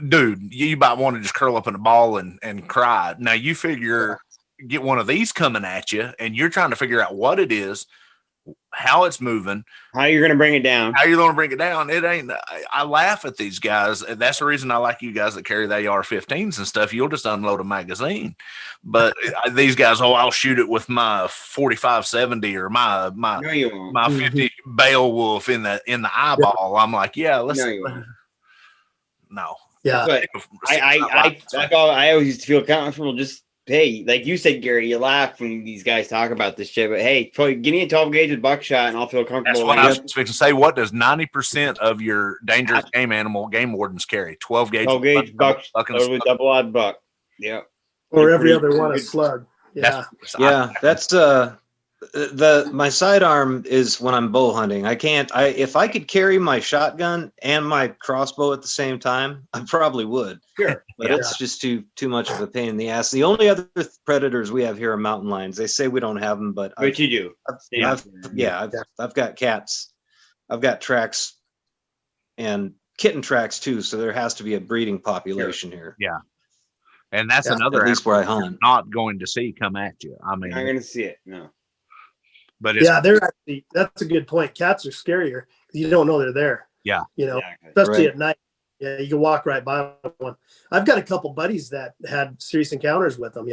dude. You might want to just curl up in a ball and cry. Now you figure get one of these coming at you, and you're trying to figure out what it is, how it's moving, how you're going to bring it down. It ain't. I laugh at these guys. That's the reason I like you guys that carry the AR-15s and stuff. You'll just unload a magazine, but these guys, I'll shoot it with my 45-70 or my 50 Beowulf in the eyeball. I'm like, let's. No. Yeah. But I always used to feel comfortable just. Hey, like you said, Gary, you laugh when these guys talk about this shit, but hey, give me a 12 gauge with buckshot and I'll feel comfortable. That's what I was fixing to say. What does 90% of your dangerous game wardens carry? 12 gauge. 12 gauge buck with double odd buck. Yeah. Or every other one a slug. Yeah. That's my sidearm is when I'm bow hunting. If I could carry my shotgun and my crossbow at the same time, I probably would. Sure. But it's just too much of a pain in the ass. The only other predators we have here are mountain lions. They say we don't have them, but you do. I've got cats. I've got tracks and kitten tracks too. So there has to be a breeding population here. Yeah. And that's another at least where I hunt. Not going to see come at you. I'm not going to see it. No. But that's a good point. Cats are scarier because you don't know they're there. Yeah. Especially at night. Yeah, you can walk right by one. I've got a couple buddies that had serious encounters with them,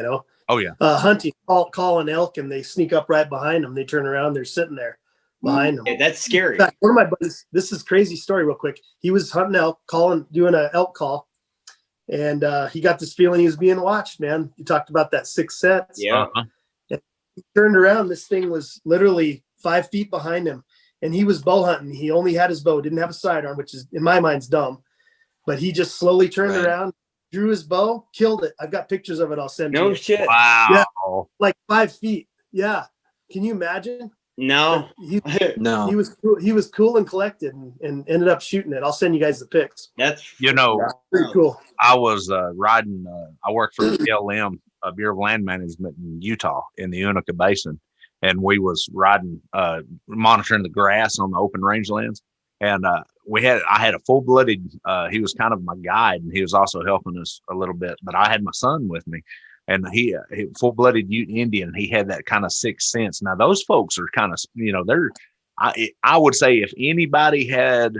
Oh, yeah. Hunting, call an elk, and they sneak up right behind them. They turn around, they're sitting there behind them. Yeah, that's scary. In fact, one of my buddies, this is crazy story real quick. He was hunting elk, doing an elk call, and he got this feeling he was being watched, man. You talked about that sixth sense. Yeah. And he turned around. This thing was literally 5 feet behind him, and he was bow hunting. He only had his bow, didn't have a sidearm, which is, in my mind, is dumb. But he just slowly turned around, drew his bow, killed it. I've got pictures of it. I'll send you. No shit. Wow. Yeah, like 5 feet. Yeah. Can you imagine? No. No. He was cool and collected and ended up shooting it. I'll send you guys the pics. That's pretty cool. I was riding. I worked for BLM, Bureau of Land Management in Utah in the Uinta Basin, and we was riding, monitoring the grass on the open rangelands. And I had a full-blooded, he was kind of my guide, and he was also helping us a little bit, but I had my son with me, and he full-blooded Ute Indian. He had that kind of sixth sense. Now those folks are kind of, I would say if anybody had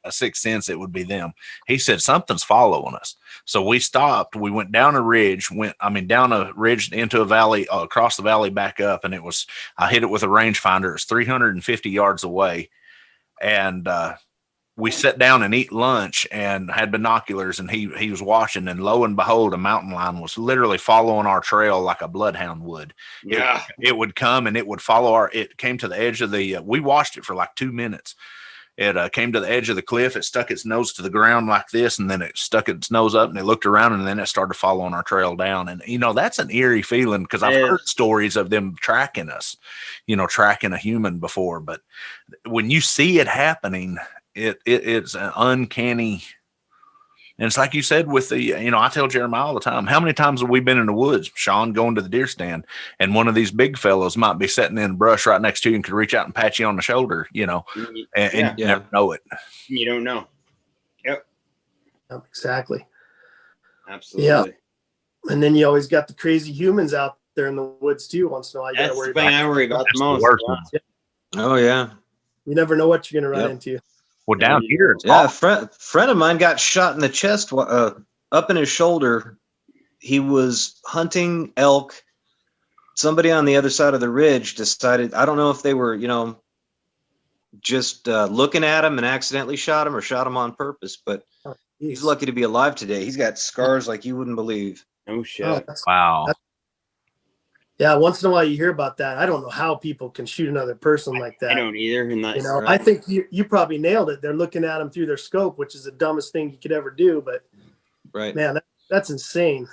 a sixth sense, it would be them. He said, something's following us. So we stopped, we went down a ridge, down a ridge into a valley, across the valley back up. And I hit it with a rangefinder. It's 350 yards away. And we sat down and eat lunch and had binoculars, and he was watching, and lo and behold, a mountain lion was literally following our trail like a bloodhound would. Yeah. It would come and it would follow it came to the edge of the, we watched it for like 2 minutes. It came to the edge of the cliff. It stuck its nose to the ground like this, and then it stuck its nose up, and it looked around, and then it started following our trail down. And, that's an eerie feeling, because I've heard stories of them tracking us, tracking a human before. But when you see it happening, it's an uncanny. And it's like you said with the, I tell Jeremiah all the time, how many times have we been in the woods, Shawn, going to the deer stand, and one of these big fellows might be sitting in the brush right next to you and could reach out and pat you on the shoulder, and you never know it. You don't know. Yep. Exactly. Absolutely. Yeah. And then you always got the crazy humans out there in the woods too. Once in a while, you got to worry about. I worry about the most. Oh yeah. You never know what you're going to run into. Well, down here, it's a friend of mine got shot in the chest, up in his shoulder. He was hunting elk. Somebody on the other side of the ridge decided, I don't know if they were, just looking at him and accidentally shot him or shot him on purpose, but he's lucky to be alive today. He's got scars like you wouldn't believe. Oh shit. Wow. Yeah, once in a while you hear about that. I don't know how people can shoot another person like that. I don't either. And I think you probably nailed it. They're looking at them through their scope, which is the dumbest thing you could ever do. But man, that's insane.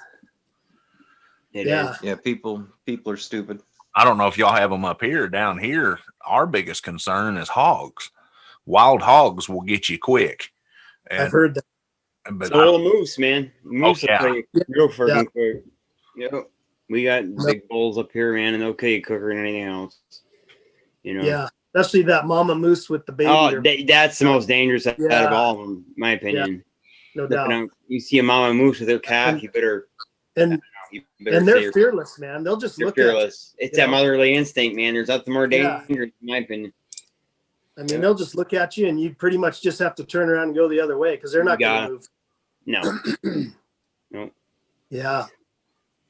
It is. Yeah, people are stupid. I don't know if y'all have them up here. Down here, our biggest concern is hogs. Wild hogs will get you quick. And, I've heard that. But so moose, man. Moose will play real freaking quick. Yep. We got big bulls up here, man, and they'll kill you quicker than anything else. Yeah, especially that mama moose with the baby. Oh, that's the most dangerous out of all of them, in my opinion. Yeah. No doubt. You see a mama moose with her calf, you better. And they're fearless, man. They'll just look fearless. at you. It's that motherly instinct, man. There's nothing more dangerous, in my opinion. I mean, they'll just look at you, and you pretty much just have to turn around and go the other way because they're not going to move. No. No. Yeah.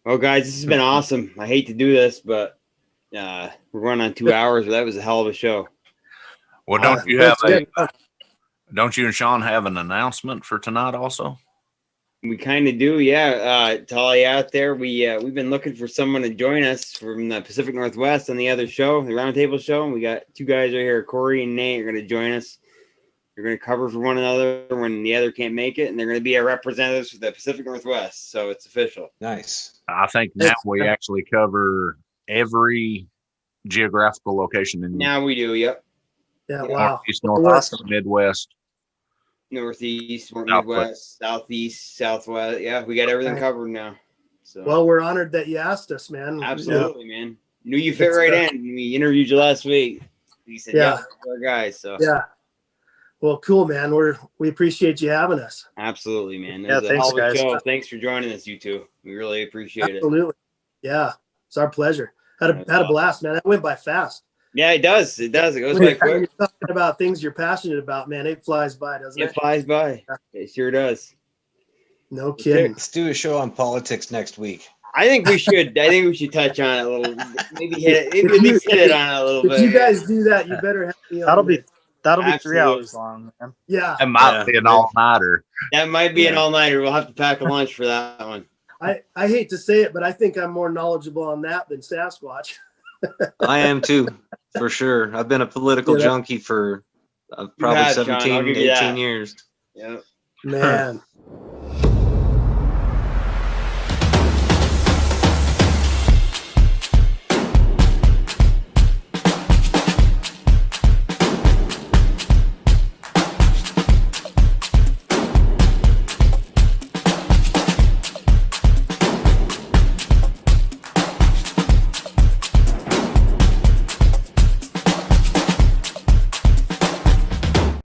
Well, guys, this has been awesome. I hate to do this, but we're running on 2 hours, but that was a hell of a show. Well, don't you and Shawn have an announcement for tonight also? We kind of do, yeah. To all you out there, we've been looking for someone to join us from the Pacific Northwest on the other show, the Roundtable show. And we got two guys right here, Corey and Nate, are going to join us. They're going to cover for one another when the other can't make it, and they're going to be our representatives for the Pacific Northwest. So it's official. Nice. I think now we actually cover every geographical location in now we do. Yep. Yeah. Wow. Northeast, Northwest, Midwest, Northeast, Midwest, Southeast, Southwest. Yeah, we got everything covered now. So. Well, we're honored that you asked us, man. Absolutely, man. Knew you fit right in. We interviewed you last week. You said, "Yeah, we're our guys." So yeah. Well, cool, man. We appreciate you having us. Absolutely, man. Thanks, guys. Show. Thanks for joining us, you two. We really appreciate it. Absolutely. Yeah, it's our pleasure. Had a blast, man. That went by fast. Yeah, it does. It does. It goes by quick. When you're talking about things you're passionate about, man, it flies by, doesn't it? It flies by. It sure does. No kidding. Let's do a show on politics next week. I think we should. touch on it a little. Maybe hit it. Maybe hit it on it a little bit. If you guys do that, you better have me on. That'll be 3 hours long, man. Yeah. It might be an all-nighter. That might be an all-nighter. We'll have to pack a lunch for that one. I hate to say it, but I think I'm more knowledgeable on that than Sasquatch. I am too, for sure. I've been a political junkie for probably 17, 18 years. Yeah. Man.